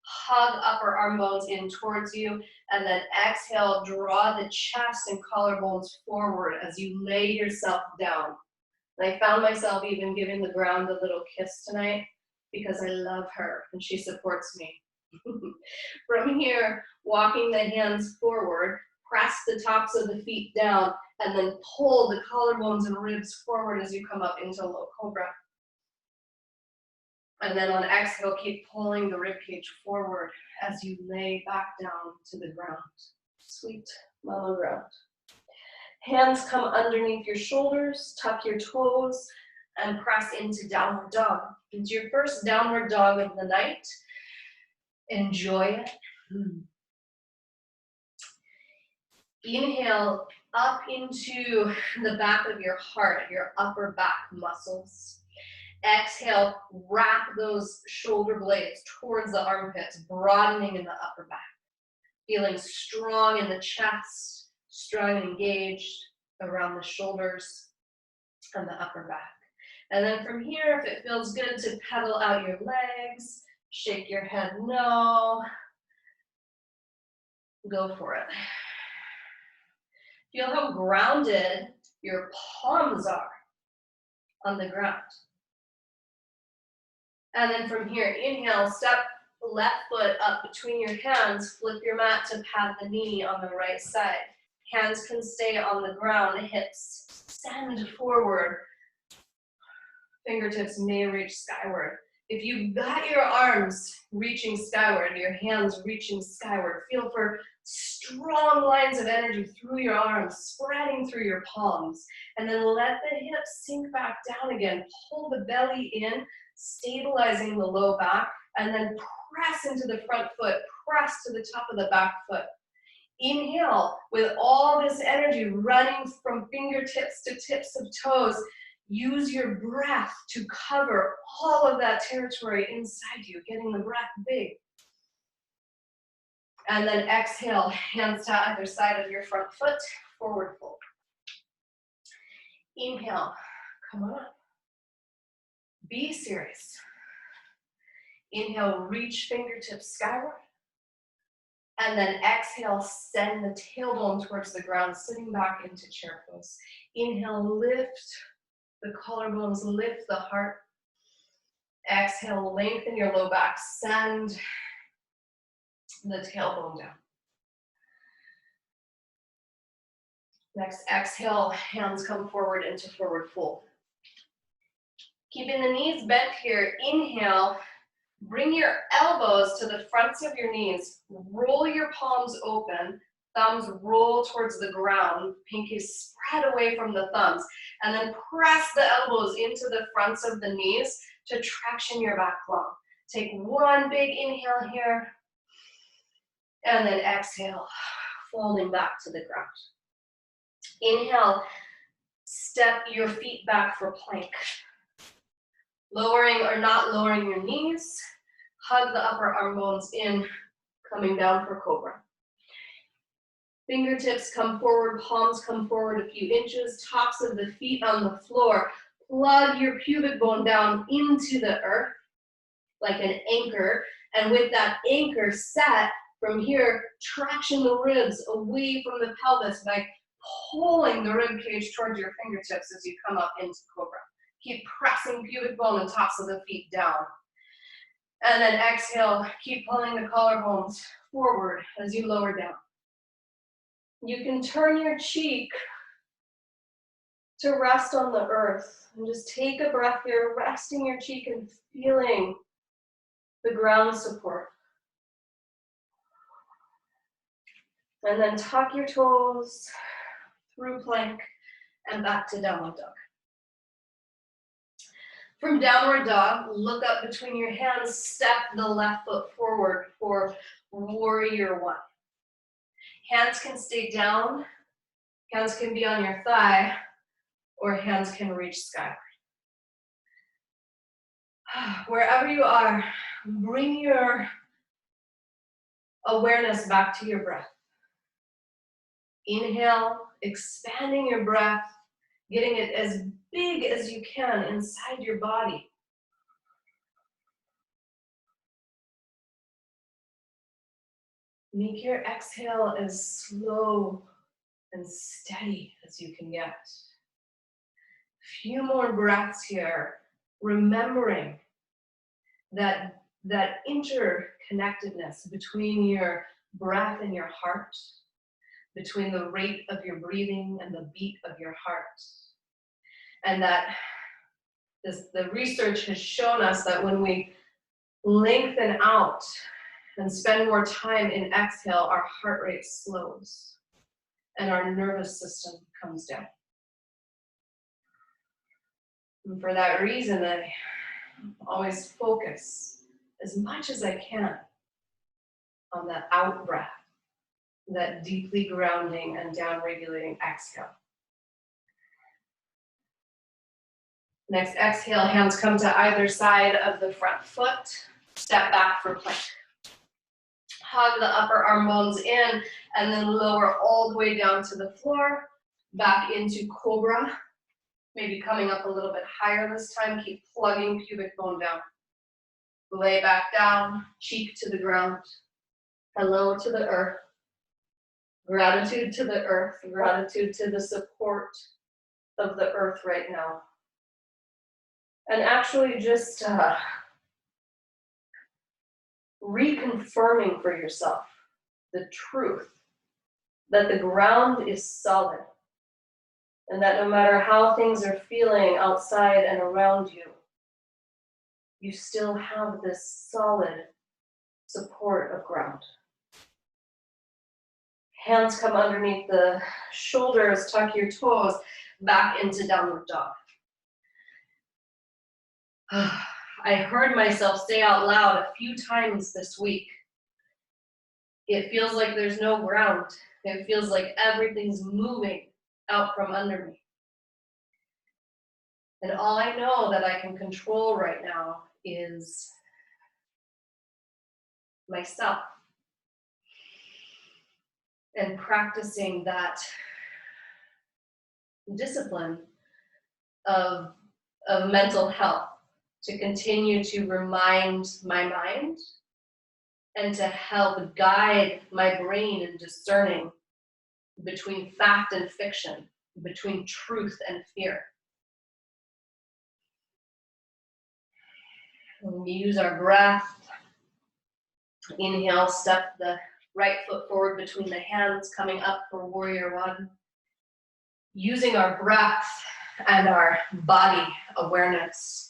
Speaker 1: Hug upper arm bones in towards you, and then exhale, draw the chest and collarbones forward as you lay yourself down. And I found myself even giving the ground a little kiss tonight because I love her and she supports me. From here, walking the hands forward, press the tops of the feet down, and then pull the collarbones and ribs forward as you come up into low cobra. And then on exhale, keep pulling the rib cage forward as you lay back down to the ground. Sweet mama ground. Hands come underneath your shoulders, tuck your toes, and press into downward dog. It's your first downward dog of the night. Enjoy it. Inhale up into the back of your heart, your upper back muscles. Exhale, wrap those shoulder blades towards the armpits, broadening in the upper back. Feeling strong in the chest, strong and engaged around the shoulders and the upper back. And then from here, if it feels good to pedal out your legs, shake your head no, go for it. Feel how grounded your palms are on the ground. And then from here, inhale, step left foot up between your hands, flip your mat to pat the knee on the right side. Hands can stay on the ground, hips send forward. Fingertips may reach skyward. If you've got your arms reaching skyward, your hands reaching skyward, feel for strong lines of energy through your arms, spreading through your palms. And then let the hips sink back down again. Pull the belly in, stabilizing the low back, and then press into the front foot, press to the top of the back foot. Inhale with all this energy running from fingertips to tips of toes. Use your breath to cover all of that territory inside you, getting the breath big. And then exhale, hands to either side of your front foot, forward fold. Inhale, come on up. Be serious. Inhale, reach fingertips skyward. And then exhale, send the tailbone towards the ground, sitting back into chair pose. Inhale, lift the collarbones, lift the heart. Exhale, lengthen your low back, send the tailbone down. Next, exhale, hands come forward into forward fold. Keeping the knees bent here, inhale, bring your elbows to the fronts of your knees, roll your palms open, thumbs roll towards the ground, pinkies spread away from the thumbs, and then press the elbows into the fronts of the knees to traction your back long. Take one big inhale here, and then exhale, folding back to the ground. Inhale, step your feet back for plank. Lowering or not lowering your knees, hug the upper arm bones in, coming down for cobra. Fingertips come forward, palms come forward a few inches, tops of the feet on the floor. Plug your pubic bone down into the earth like an anchor, and with that anchor set, from here, traction the ribs away from the pelvis by pulling the rib cage towards your fingertips as you come up into cobra. Keep pressing pubic bone and tops of the feet down. And then exhale, keep pulling the collarbones forward as you lower down. You can turn your cheek to rest on the earth. And just take a breath here, resting your cheek and feeling the ground support. And then tuck your toes through plank and back to downward dog. From downward dog, look up between your hands, step the left foot forward for warrior one. Hands can stay down, hands can be on your thigh, or hands can reach skyward. Wherever you are, bring your awareness back to your breath. Inhale, expanding your breath, getting it as big as you can inside your body. Make your exhale as slow and steady as you can get. A few more breaths here, remembering that interconnectedness between your breath and your heart, between the rate of your breathing and the beat of your heart. And that the research has shown us that when we lengthen out and spend more time in exhale, our heart rate slows and our nervous system comes down. And for that reason, I always focus as much as I can on that out breath, that deeply grounding and down-regulating exhale. Next exhale, hands come to either side of the front foot. Step back for plank. Hug the upper arm bones in and then lower all the way down to the floor. Back into cobra. Maybe coming up a little bit higher this time. Keep plugging pubic bone down. Lay back down, cheek to the ground. Hello to the earth. Gratitude to the earth. Gratitude to the support of the earth right now. And actually just reconfirming for yourself the truth that the ground is solid and that no matter how things are feeling outside and around you, you still have this solid support of ground. Hands come underneath the shoulders, tuck your toes back into downward dog. I heard myself say out loud a few times this week, it feels like there's no ground. It feels like everything's moving out from under me. And all I know that I can control right now is myself. And practicing that discipline of mental health to continue to remind my mind and to help guide my brain in discerning between fact and fiction, between truth and fear. When we use our breath, inhale, step the right foot forward between the hands, coming up for warrior one. Using our breath and our body awareness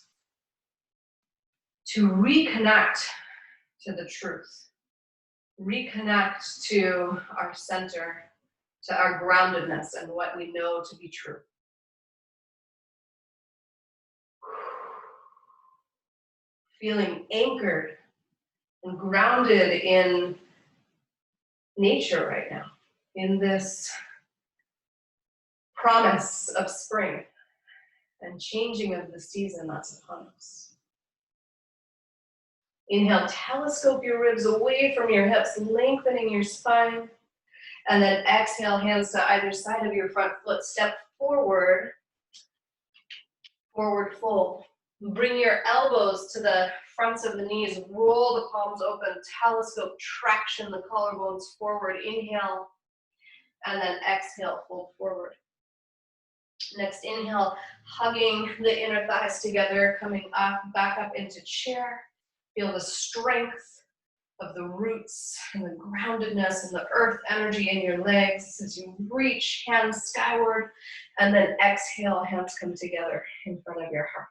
Speaker 1: to reconnect to the truth, reconnect to our center, to our groundedness and what we know to be true. Feeling anchored and grounded in nature right now, in this promise of spring and changing of the season that's upon us. Inhale, telescope your ribs away from your hips, lengthening your spine. And then exhale, hands to either side of your front foot. Step forward, forward fold. Bring your elbows to the fronts of the knees. Roll the palms open, telescope, traction the collarbones forward. Inhale, and then exhale, fold forward. Next inhale, hugging the inner thighs together, coming up, back up into chair. Feel the strength of the roots and the groundedness and the earth energy in your legs as you reach hands skyward, and then exhale, hands come together in front of your heart.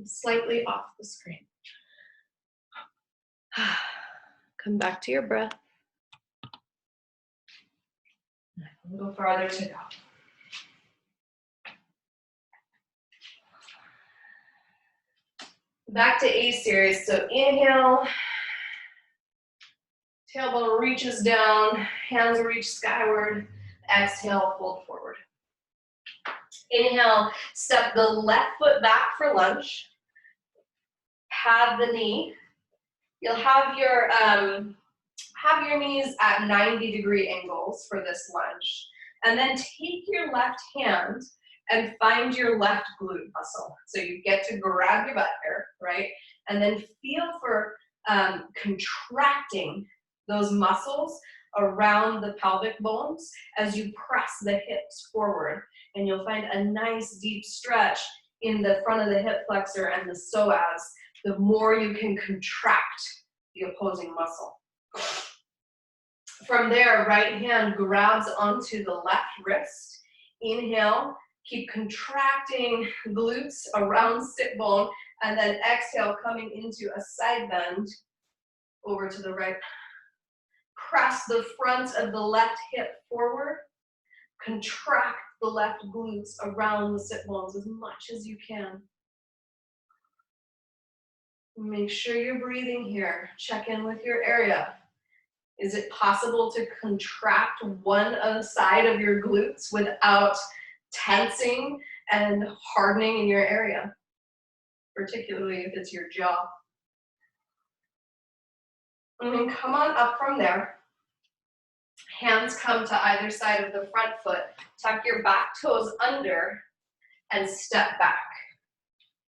Speaker 1: Slightly off the screen. Come back to your breath. A little farther to go. Back to A series. So inhale, tailbone reaches down, hands reach skyward. Exhale, fold forward. Inhale, step the left foot back for lunge. pad the knee. You'll have your knees at 90-degree angles for this lunge. And then take your left hand and find your left glute muscle. So you get to grab your butt here, right? And then feel for contracting those muscles around the pelvic bones as you press the hips forward. And you'll find a nice deep stretch in the front of the hip flexor and the psoas, the more you can contract the opposing muscle. From there, right hand grabs onto the left wrist. Inhale, keep contracting glutes around sit bone, and then exhale, coming into a side bend over to the right. Press the front of the left hip forward. Contract the left glutes around the sit bones as much as you can. Make sure you're breathing here. Check in with your area. Is it possible to contract one side of your glutes without tensing and hardening in your area, particularly if it's your jaw? And then come on up from there. Hands come to either side of the front foot. Tuck your back toes under and step back.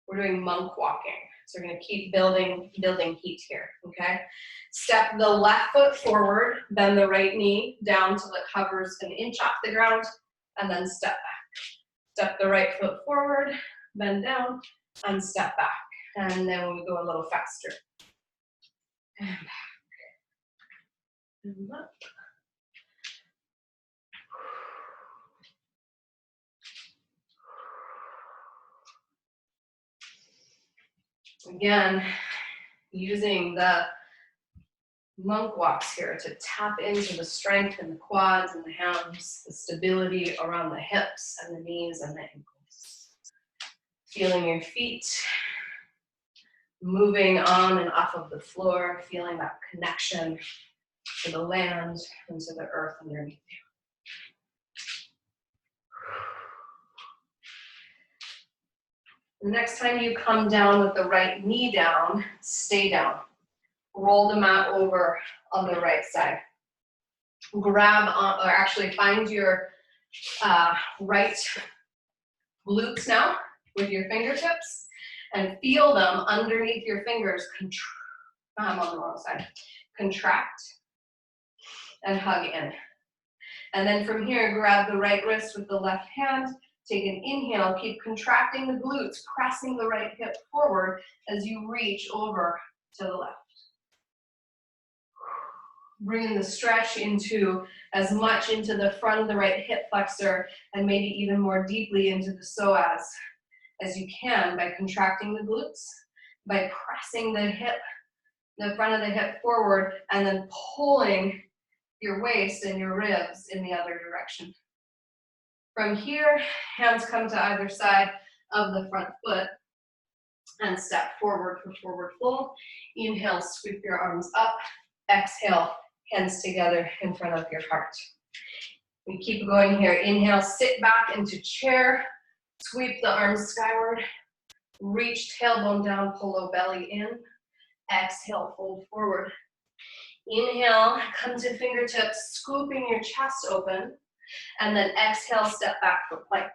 Speaker 1: We're doing monk walking. So we're going to keep building heat here, okay? Step the left foot forward, bend the right knee down till it hovers an inch off the ground, and then step back. Step the right foot forward, bend down, and step back. And then we go a little faster. And back. And up. Again, using the monk walks here to tap into the strength in the quads and the hams, the stability around the hips and the knees and the ankles. Feeling your feet moving on and off of the floor, feeling that connection to the land and to the earth underneath you. The next time you come down with the right knee down, stay down. Roll the mat over on the right side. Grab on, or actually find your right glutes now with your fingertips and feel them underneath your fingers. I'm on the wrong side. Contract and hug in. And then from here, grab the right wrist with the left hand. Take an inhale, keep contracting the glutes, pressing the right hip forward as you reach over to the left. Bringing the stretch into as much into the front of the right hip flexor and maybe even more deeply into the psoas as you can by contracting the glutes, by pressing the hip, the front of the hip forward, and then pulling your waist and your ribs in the other direction. From here, hands come to either side of the front foot and step forward for forward fold. Inhale, sweep your arms up. Exhale, hands together in front of your heart. We keep going here. Inhale, sit back into chair. Sweep the arms skyward. Reach tailbone down, pull low belly in. Exhale, fold forward. Inhale, come to fingertips, scooping your chest open. And then exhale, step back for plank.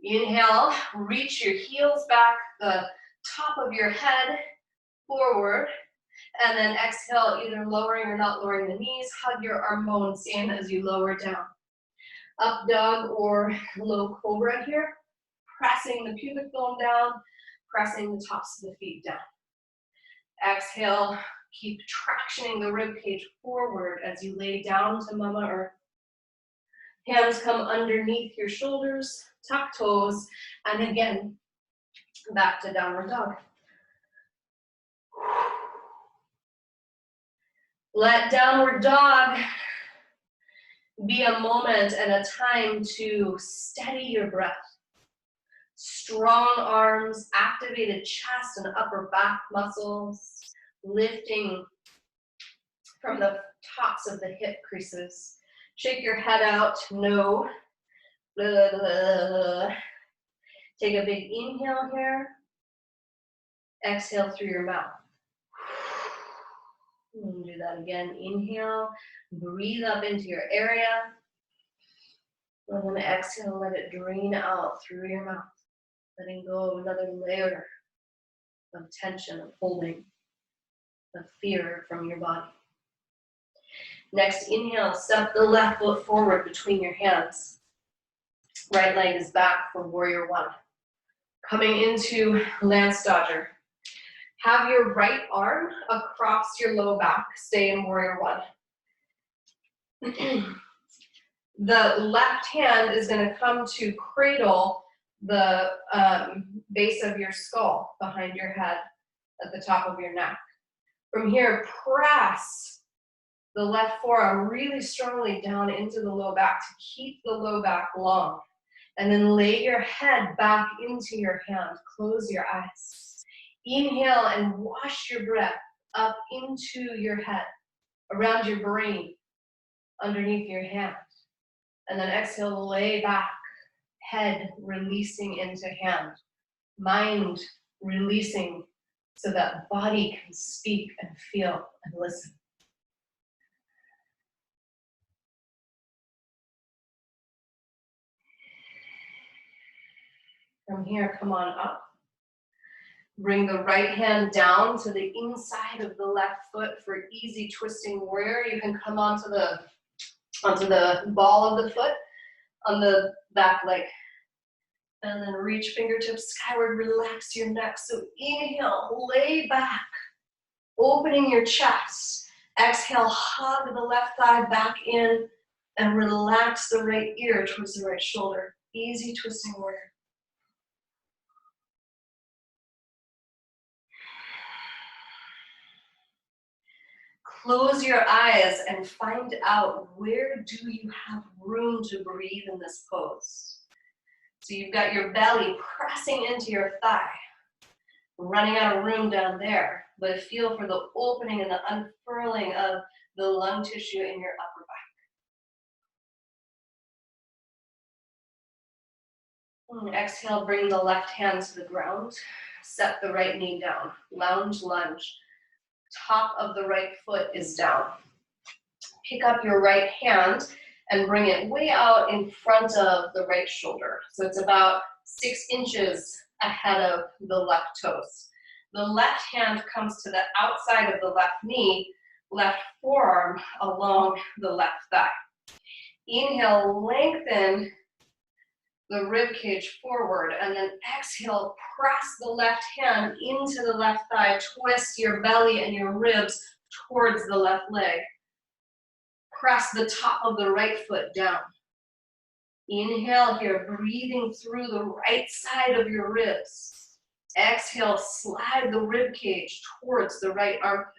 Speaker 1: Inhale, reach your heels back, the top of your head forward. And then exhale, either lowering or not lowering the knees. Hug your arm bones in as you lower down. Up dog or low cobra here. Pressing the pubic bone down, pressing the tops of the feet down. Exhale, keep tractioning the rib cage forward as you lay down to Mama Earth. Hands come underneath your shoulders, tuck toes, and again, back to downward dog. Let downward dog be a moment and a time to steady your breath. Strong arms, activated chest and upper back muscles, lifting from the tops of the hip creases. Shake your head out, no. Blah, blah, blah. Take a big inhale here. Exhale through your mouth. And do that again. Inhale, breathe up into your area. And then exhale, let it drain out through your mouth. Letting go of another layer of tension, of holding, of fear from your body. Next, inhale, step the left foot forward between your hands. Right leg is back for warrior one. Coming into lance dodger. Have your right arm across your low back. Stay in warrior one. The left hand is going to come to cradle the base of your skull behind your head at the top of your neck. From here, press the left forearm really strongly down into the low back to keep the low back long. And then lay your head back into your hand. Close your eyes. Inhale and wash your breath up into your head, around your brain, underneath your hand. And then exhale, lay back, head releasing into hand, mind releasing so that body can speak and feel and listen. From here, come on up. Bring the right hand down to the inside of the left foot for easy twisting warrior. You can come onto the ball of the foot on the back leg. And then reach fingertips skyward, relax your neck. So inhale, lay back, opening your chest. Exhale, hug the left thigh back in and relax the right ear towards the right shoulder. Easy twisting warrior. Close your eyes and find out, where do you have room to breathe in this pose? So you've got your belly pressing into your thigh, running out of room down there, but feel for the opening and the unfurling of the lung tissue in your upper back. And exhale, bring the left hand to the ground, set the right knee down, lounge lunge. Top of the right foot is down. Pick up your right hand and bring it way out in front of the right shoulder. So it's about 6 inches ahead of the left toes. The left hand comes to the outside of the left knee, left forearm along the left thigh. Inhale, lengthen the rib cage forward, and then exhale, press the left hand into the left thigh, twist your belly and your ribs towards the left leg. Press the top of the right foot down. Inhale here, breathing through the right side of your ribs. Exhale, slide the rib cage towards the right armpit.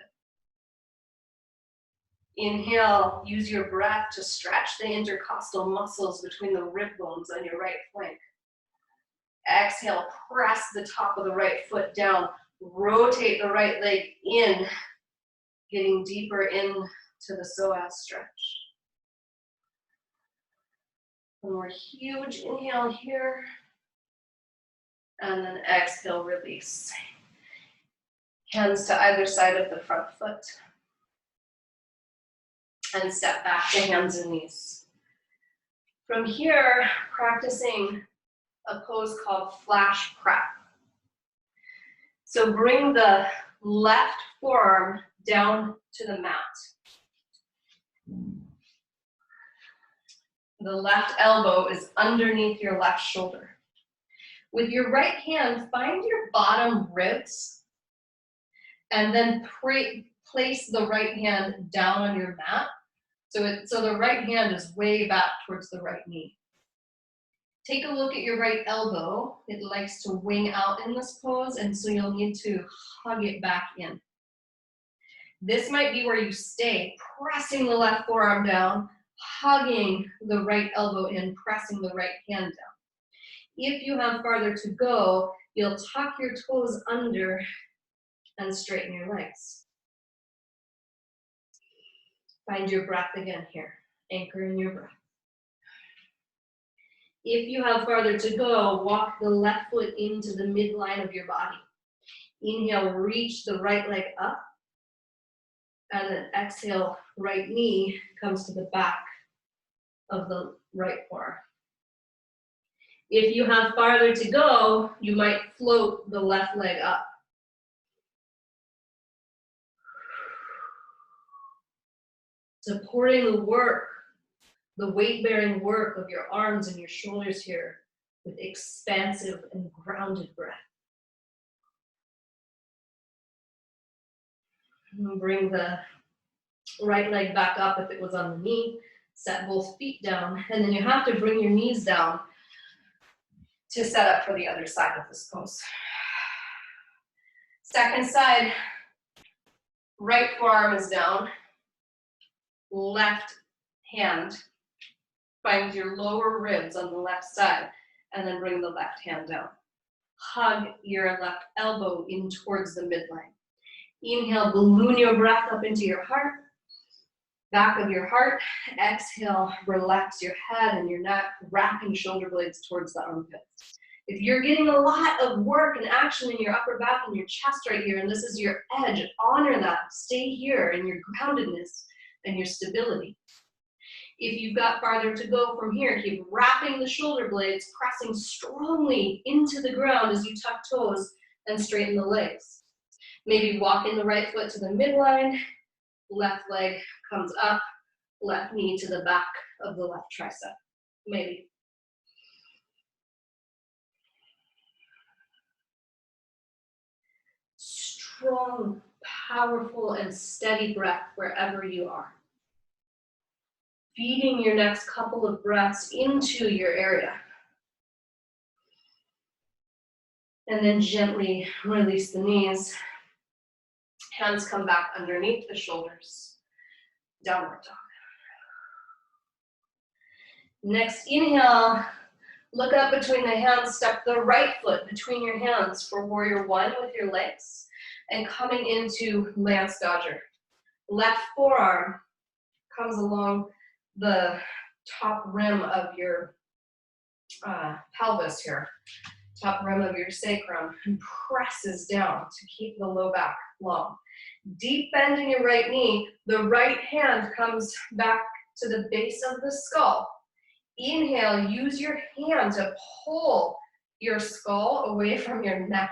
Speaker 1: Inhale, use your breath to stretch the intercostal muscles between the rib bones on your right flank. Exhale, press the top of the right foot down. Rotate the right leg in, getting deeper into the psoas stretch. One more huge inhale here. And then exhale, release. Hands to either side of the front foot. And step back to hands and knees. From here, practicing a pose called flash prep. So bring the left forearm down to the mat. The left elbow is underneath your left shoulder. With your right hand, find your bottom ribs and then place the right hand down on your mat. So the right hand is way back towards the right knee. Take a look at your right elbow. It likes to wing out in this pose, and so you'll need to hug it back in. This might be where you stay, pressing the left forearm down, hugging the right elbow in, pressing the right hand down. If you have farther to go, you'll tuck your toes under and straighten your legs. Find your breath again here. Anchor in your breath. If you have farther to go, walk the left foot into the midline of your body. Inhale, reach the right leg up. And then exhale, right knee comes to the back of the right forearm. If you have farther to go, you might float the left leg up. Supporting the work, the weight-bearing work of your arms and your shoulders here with expansive and grounded breath. And bring the right leg back up if it was on the knee. Set both feet down, and then you have to bring your knees down to set up for the other side of this pose. Second side, right forearm is down, left hand finds your lower ribs on the left side, and then bring the left hand down. Hug your left elbow in towards the midline. Inhale, balloon your breath up into your heart, back of your heart. Exhale, relax your head and your neck, wrapping shoulder blades towards the armpits. If you're getting a lot of work and action in your upper back and your chest right here, and this is your edge, honor that. Stay here in your groundedness and your stability. If you've got farther to go from here, keep wrapping the shoulder blades, pressing strongly into the ground as you tuck toes and straighten the legs. Maybe walking the right foot to the midline, left leg comes up, left knee to the back of the left tricep. Maybe. Strong, powerful, and steady breath wherever you are. Feeding your next couple of breaths into your area. And then gently release the knees. Hands come back underneath the shoulders. Downward dog. Next, inhale. Look up between the hands. Step the right foot between your hands for warrior one with your legs. And coming into lance dodger. Left forearm comes along the top rim of your pelvis here, top rim of your sacrum, and presses down to keep the low back long. Deep bend in your right knee, the right hand comes back to the base of the skull. Inhale, use your hand to pull your skull away from your neck.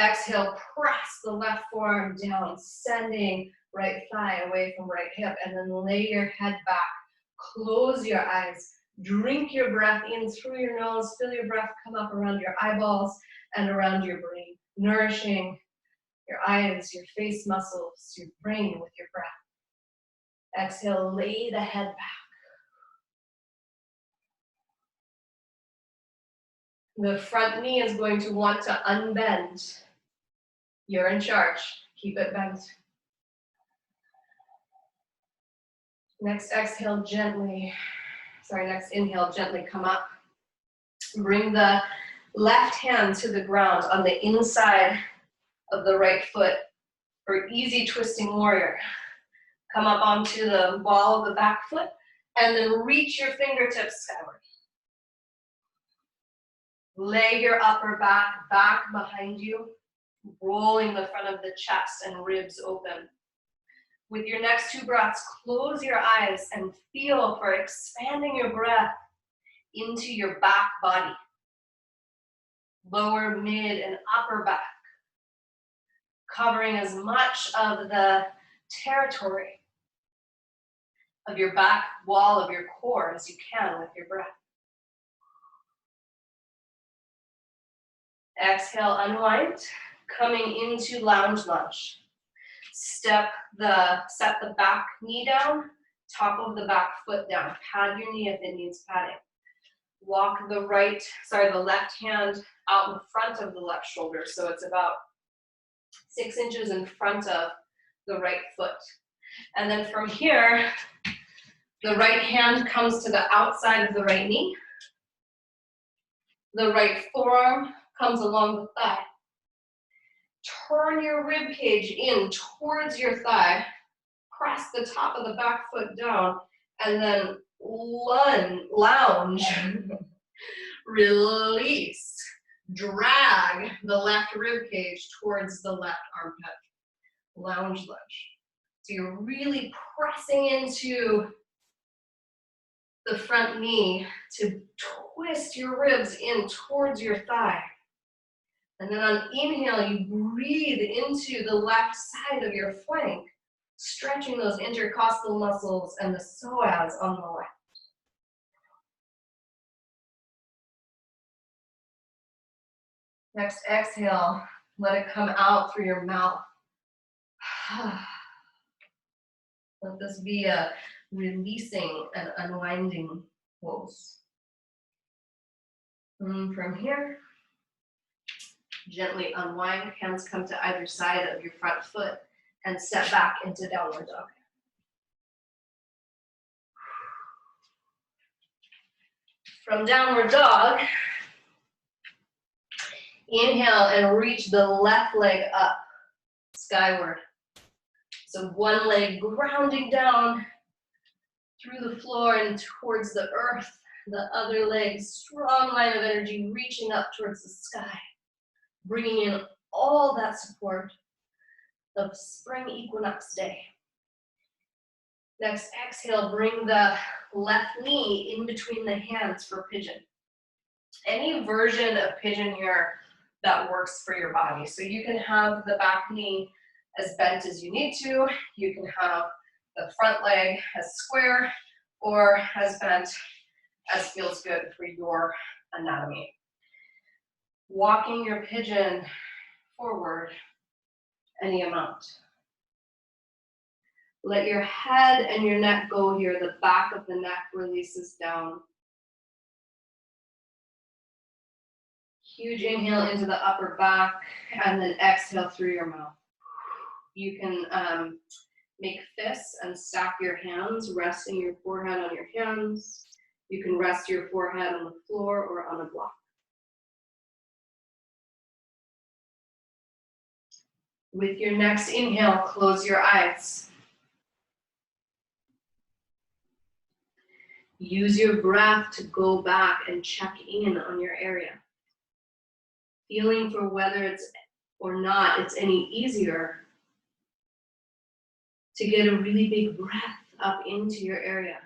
Speaker 1: Exhale, press the left forearm down, sending right thigh away from right hip, and then lay your head back. Close your eyes. Drink your breath in through your nose. Feel your breath come up around your eyeballs and around your brain, nourishing your eyes, your face muscles, your brain with your breath. Exhale, lay the head back. The front knee is going to want to unbend. You're in charge. Keep it bent. Next inhale, gently come up. Bring the left hand to the ground on the inside of the right foot for easy twisting warrior. Come up onto the ball of the back foot and then reach your fingertips skyward. Lay your upper back behind you, rolling the front of the chest and ribs open. With your next two breaths, close your eyes and feel for expanding your breath into your back body. Lower, mid, and upper back. Covering as much of the territory of your back wall of your core as you can with your breath. Exhale, unwind, coming into lounge lunge. Set the back knee down, top of the back foot down. Pad your knee if it needs padding. Walk the left hand out in front of the left shoulder, so it's about 6 inches in front of the right foot. And then from here, the right hand comes to the outside of the right knee. The right forearm comes along the thigh. Turn your rib cage in towards your thigh. Press the top of the back foot down, and then lounge. Release. Drag the left rib cage towards the left armpit. Lounge lunge. So you're really pressing into the front knee to twist your ribs in towards your thigh. And then on inhale, you breathe into the left side of your flank, stretching those intercostal muscles and the psoas on the left. Next exhale, let it come out through your mouth. Let this be a releasing and unwinding pose. And from here, gently unwind, hands come to either side of your front foot and step back into downward dog. From downward dog, inhale and reach the left leg up, skyward. So one leg grounding down through the floor and towards the earth. The other leg, strong line of energy reaching up towards the sky. Bringing in all that support of spring equinox day. Next, exhale, bring the left knee in between the hands for pigeon. Any version of pigeon here that works for your body. So you can have the back knee as bent as you need to. You can have the front leg as square or as bent as feels good for your anatomy. Walking your pigeon forward any amount. Let your head and your neck go here. The back of the neck releases down. Huge inhale into the upper back and then exhale through your mouth. You can make fists and stack your hands, resting your forehead on your hands. You can rest your forehead on the floor or on a block. With your next inhale, close your eyes. Use your breath to go back and check in on your area. Feeling for whether it's or not it's any easier to get a really big breath up into your area.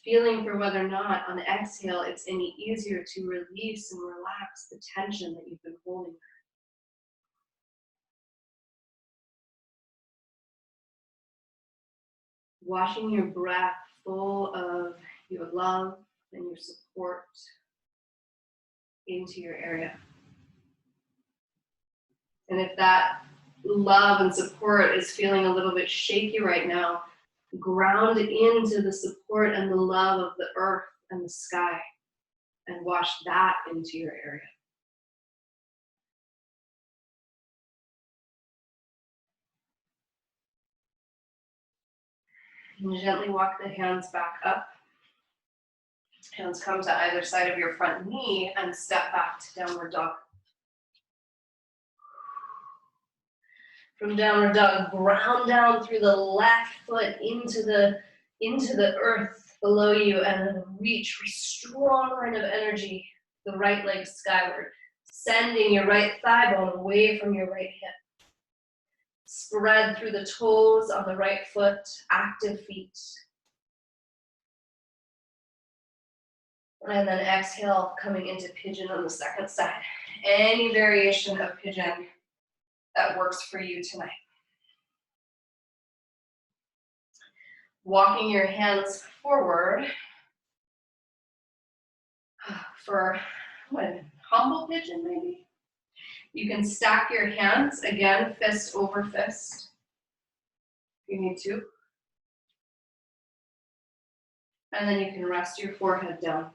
Speaker 1: Feeling for whether or not on exhale it's any easier to release and relax the tension that you've been holding. Washing your breath full of your love and your support into your area. And if that love and support is feeling a little bit shaky right now, ground into the support and the love of the earth and the sky and wash that into your area. And gently walk the hands back up. Hands come to either side of your front knee and step back to downward dog. From downward dog, ground down through the left foot into the earth below you and then reach with strong line of energy, the right leg skyward, sending your right thigh bone away from your right hip. Spread through the toes on the right foot, active feet. And then exhale, coming into pigeon on the second side. Any variation of pigeon that works for you tonight. Walking your hands forward for humble pigeon maybe. You can stack your hands, again, fist over fist, if you need to. And then you can rest your forehead down.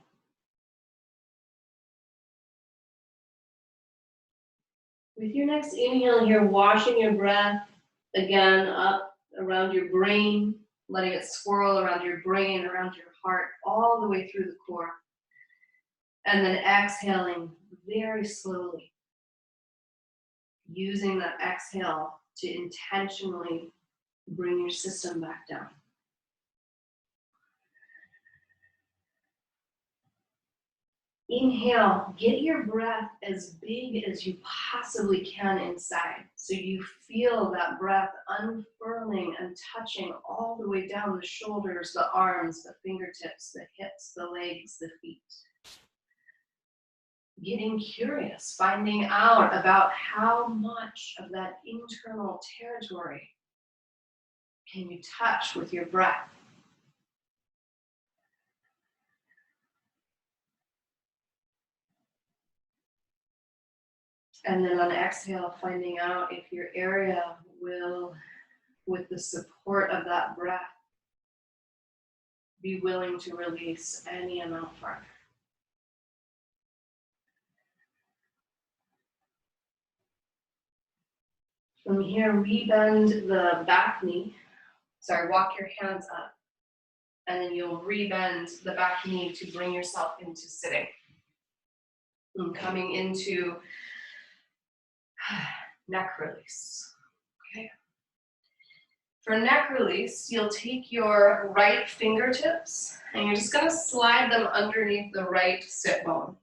Speaker 1: With your next inhale here, washing your breath, again, up around your brain, letting it swirl around your brain, around your heart, all the way through the core. And then exhaling very slowly. Using that exhale to intentionally bring your system back down. Inhale, get your breath as big as you possibly can inside. So you feel that breath unfurling and touching all the way down the shoulders, the arms, the fingertips, the hips, the legs, the feet. Getting curious, finding out about how much of that internal territory can you touch with your breath. And then on exhale, finding out if your area will, with the support of that breath, be willing to release any amount farther. From here, rebend the back knee. Walk your hands up. And then you'll rebend the back knee to bring yourself into sitting. And coming into neck release. Okay. For neck release, you'll take your right fingertips and you're just going to slide them underneath the right sit bone.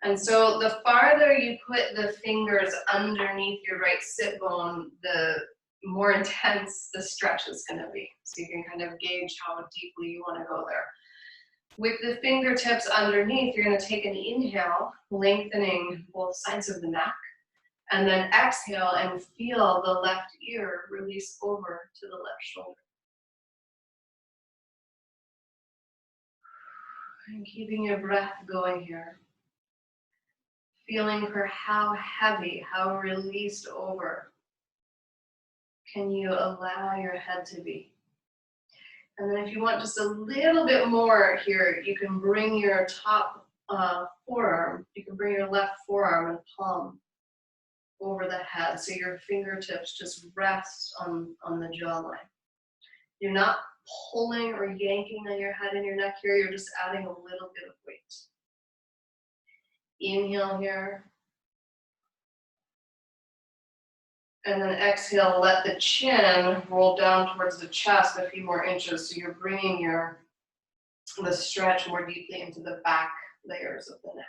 Speaker 1: And so the farther you put the fingers underneath your right sit bone, the more intense the stretch is going to be. So you can kind of gauge how deeply you want to go there. With the fingertips underneath, you're going to take an inhale, lengthening both sides of the neck, and then exhale and feel the left ear release over to the left shoulder. And keeping your breath going here. Feeling for how heavy, how released over can you allow your head to be. And then if you want just a little bit more here, you can bring your top forearm, you can bring your left forearm and palm over the head so your fingertips just rest on the jawline. You're not pulling or yanking on your head and your neck here, you're just adding a little bit of weight. Inhale here. And then exhale, let the chin roll down towards the chest a few more inches so you're bringing the stretch more deeply into the back layers of the neck.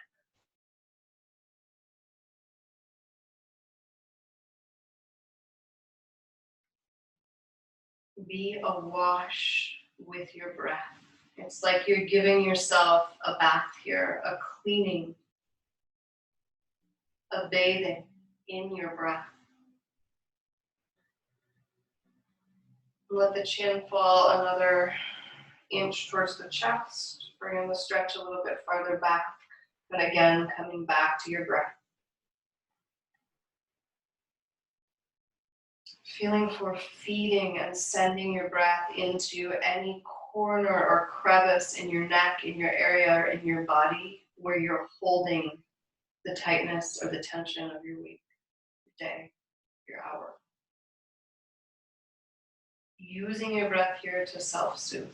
Speaker 1: Be awash with your breath. It's like you're giving yourself a bath here, a cleaning, a bathing in your breath. Let the chin fall another inch towards the chest, bringing the stretch a little bit farther back, but again, coming back to your breath. Feeling for feeding and sending your breath into any corner or crevice in your neck, in your area, or in your body where you're holding the tightness or the tension of your week, your day, your hour. Using your breath here to self-soothe.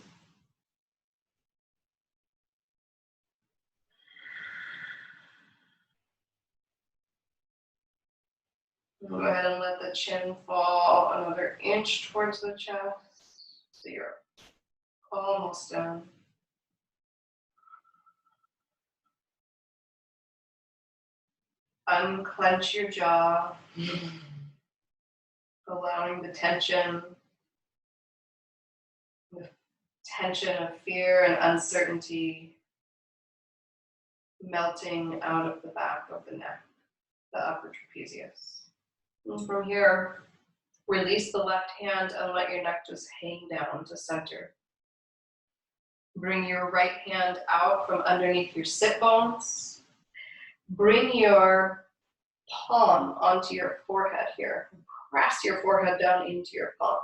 Speaker 1: Go ahead and let the chin fall another inch towards the chest. So you're almost done. Unclench your jaw, allowing the tension of fear and uncertainty melting out of the back of the neck, the upper trapezius. And from here, release the left hand and let your neck just hang down to center. Bring your right hand out from underneath your sit bones. Bring your palm onto your forehead here. Press your forehead down into your palm.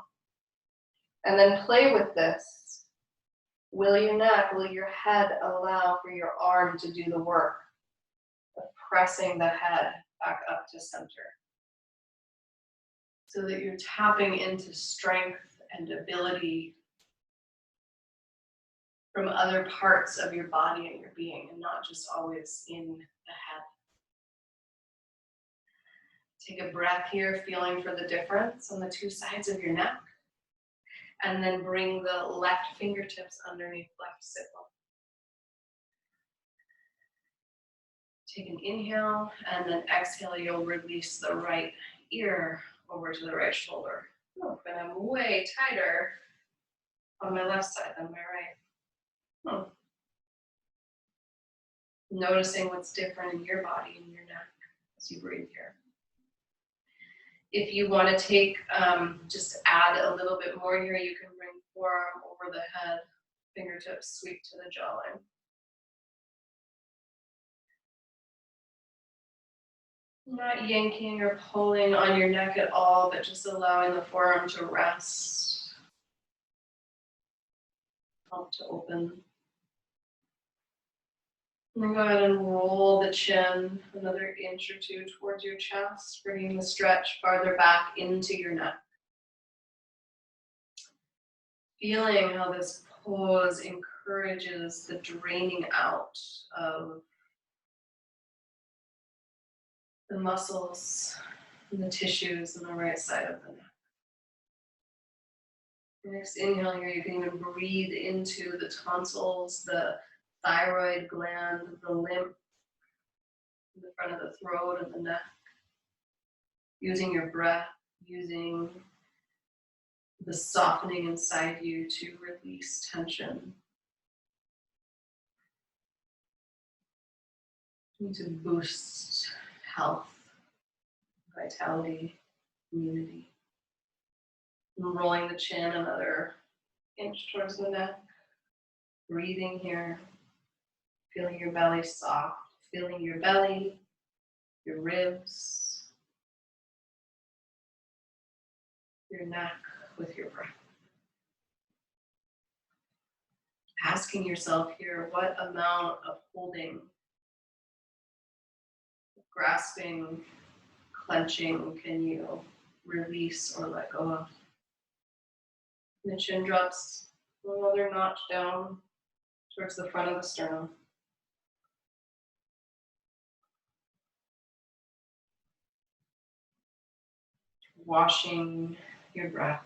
Speaker 1: And then play with this. Will your neck, will your head allow for your arm to do the work of pressing the head back up to center? So that you're tapping into strength and ability from other parts of your body and your being, and not just always in the head. Take a breath here, feeling for the difference on the two sides of your neck. And then bring the left fingertips underneath left sit bone. Take an inhale, and then exhale, you'll release the right ear over to the right shoulder. Oh, and I'm way tighter on my left side than my right. Noticing what's different in your body and your neck as you breathe here. If you want to take, just add a little bit more here, you can bring forearm over the head, fingertips sweep to the jawline. Not yanking or pulling on your neck at all, but just allowing the forearm to rest. Help to open. And then go ahead and roll the chin another inch or two towards your chest, bringing the stretch farther back into your neck. Feeling how this pose encourages the draining out of the muscles and the tissues on the right side of the neck. Next inhale here, you can even breathe into the tonsils, the thyroid gland, the lymph, the front of the throat and the neck. Using your breath, using the softening inside you to release tension. And to boost health, vitality, immunity. And rolling the chin another inch towards the neck. Breathing here. Feeling your belly soft. Feeling your belly, your ribs, your neck with your breath. Asking yourself here, what amount of holding, grasping, clenching can you release or let go of? The chin drops another notch down towards the front of the sternum. Washing your breath.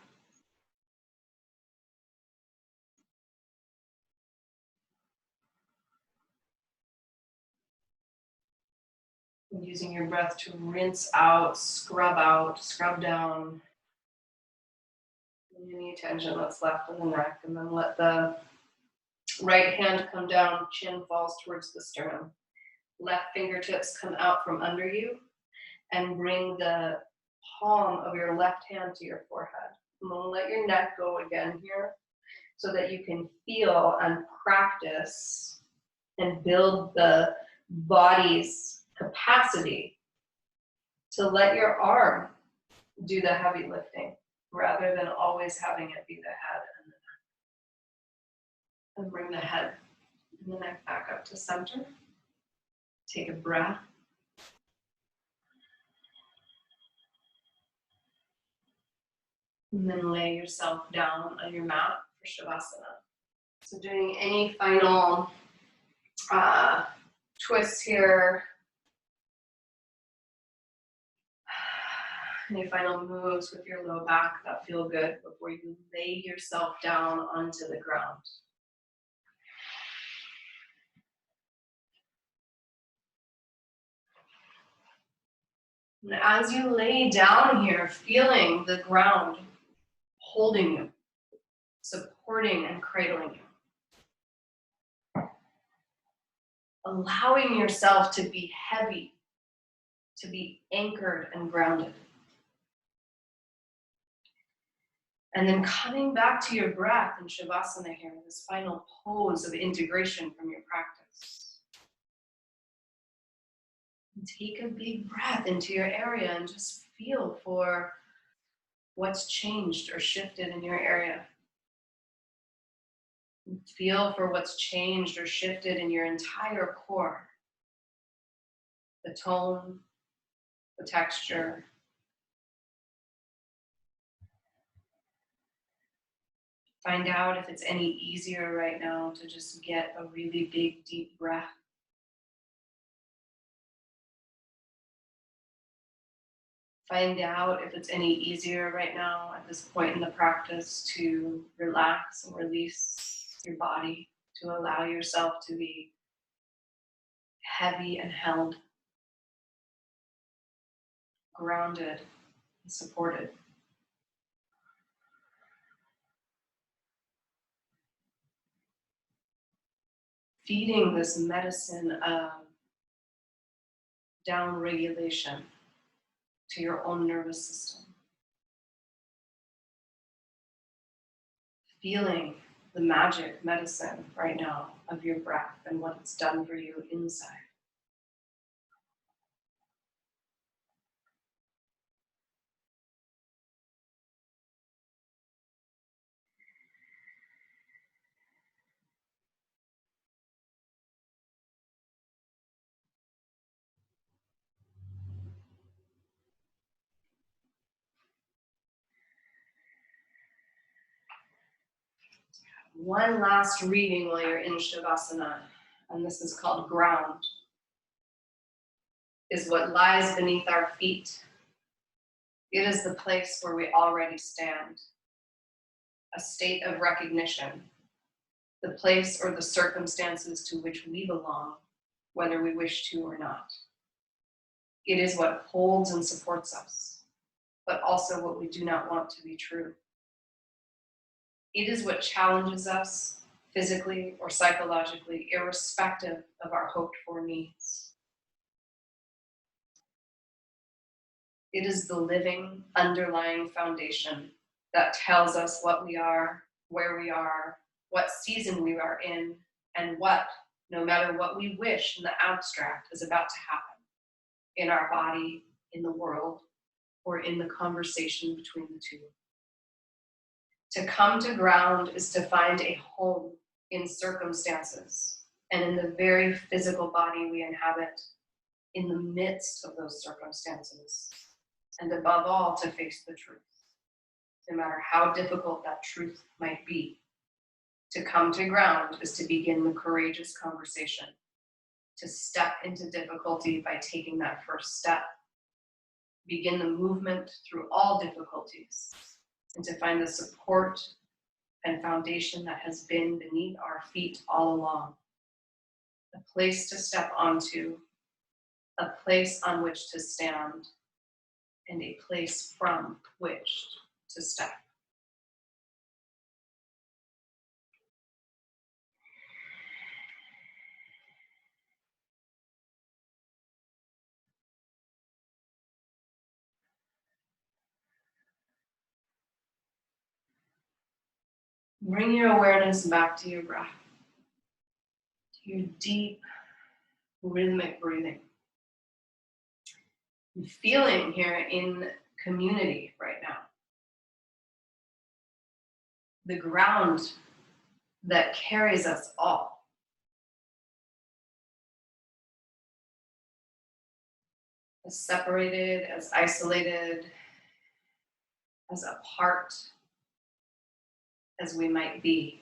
Speaker 1: And using your breath to rinse out, scrub down any tension that's left in the neck, and then let the right hand come down, chin falls towards the sternum. Left fingertips come out from under you and bring the palm of your left hand to your forehead. And then let your neck go again here so that you can feel and practice and build the body's capacity to let your arm do the heavy lifting rather than always having it be the head and the neck. And bring the head and the neck back up to center. Take a breath. And then lay yourself down on your mat for Shavasana. So doing any final twists here, any final moves with your low back that feel good before you lay yourself down onto the ground. And as you lay down here, feeling the ground holding you, supporting and cradling you. Allowing yourself to be heavy, to be anchored and grounded. And then coming back to your breath in Shavasana here, this final pose of integration from your practice. And take a big breath into your area and just feel for what's changed or shifted in your area. And feel for what's changed or shifted in your entire core. The tone, the texture. Find out if it's any easier right now to just get a really big, deep breath. Find out if it's any easier right now at this point in the practice to relax and release your body, to allow yourself to be heavy and held, grounded and supported. Feeding this medicine of downregulation to your own nervous system. Feeling the magic medicine right now of your breath and what it's done for you inside. One last reading while you're in Shavasana, and this is called ground, is what lies beneath our feet. It is the place where we already stand, a state of recognition, the place or the circumstances to which we belong, whether we wish to or not. It is what holds and supports us, but also what we do not want to be true. It is what challenges us physically or psychologically, irrespective of our hoped-for needs. It is the living, underlying foundation that tells us what we are, where we are, what season we are in, and what, no matter what we wish in the abstract, is about to happen in our body, in the world, or in the conversation between the two. To come to ground is to find a home in circumstances and in the very physical body we inhabit, in the midst of those circumstances, and above all, to face the truth, no matter how difficult that truth might be. To come to ground is to begin the courageous conversation, to step into difficulty by taking that first step, begin the movement through all difficulties, and to find the support and foundation that has been beneath our feet all along. A place to step onto, a place on which to stand, and a place from which to step. Bring your awareness back to your breath, to your deep, rhythmic breathing. I'm feeling here in community right now. The ground that carries us all. As separated, as isolated, as apart as we might be.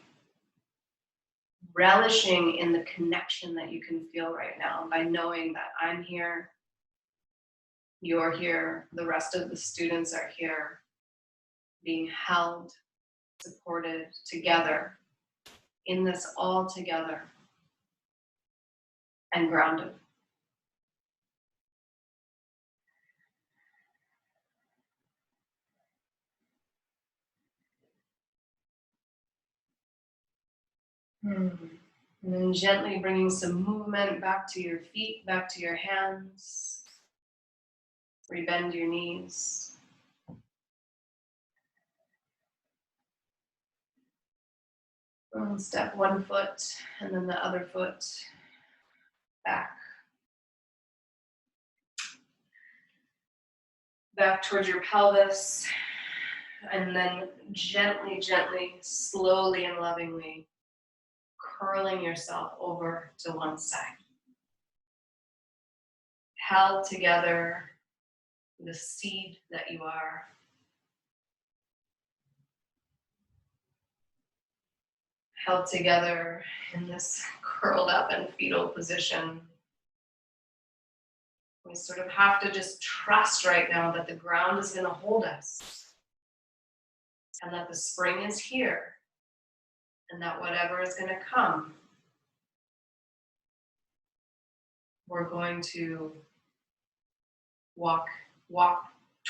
Speaker 1: Relishing in the connection that you can feel right now by knowing that I'm here, you're here, the rest of the students are here, being held, supported together, in this all together, and grounded. And then gently bringing some movement back to your feet, back to your hands. Rebend your knees. And step one foot and then the other foot back. Back towards your pelvis. And then gently, gently, slowly and lovingly curling yourself over to one side. Held together, the seed that you are. Held together in this curled up and fetal position. We sort of have to just trust right now that the ground is going to hold us and that the spring is here and that whatever is going to come we're going to walk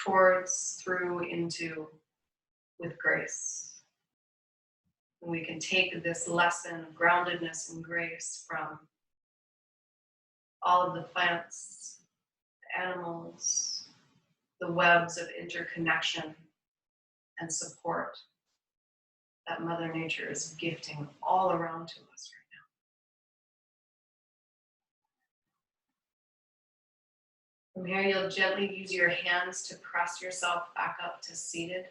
Speaker 1: towards, through, into with grace. And we can take this lesson of groundedness and grace from all of the plants, the animals, the webs of interconnection and support that Mother Nature is gifting all around to us right now. From here, you'll gently use your hands to press yourself back up to seated.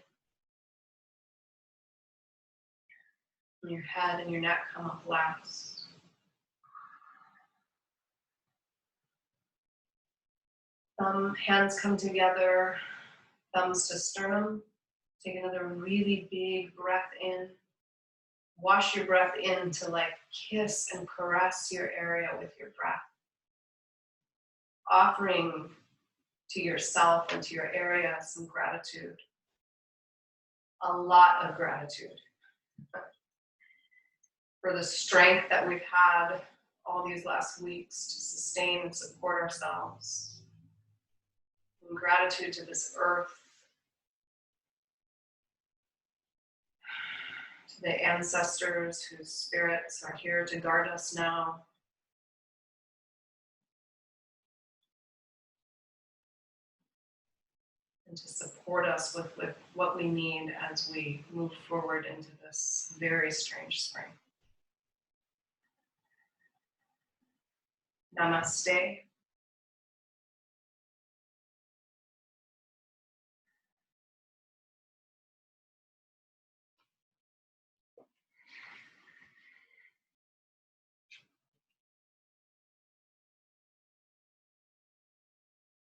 Speaker 1: And your head and your neck come up last. Hands come together, thumbs to sternum. Take another really big breath in. Wash your breath in to like kiss and caress your area with your breath. Offering to yourself and to your area some gratitude. A lot of gratitude for the strength that we've had all these last weeks to sustain and support ourselves. And gratitude to this earth, to the ancestors whose spirits are here to guard us now. And to support us with what we need as we move forward into this very strange spring. Namaste.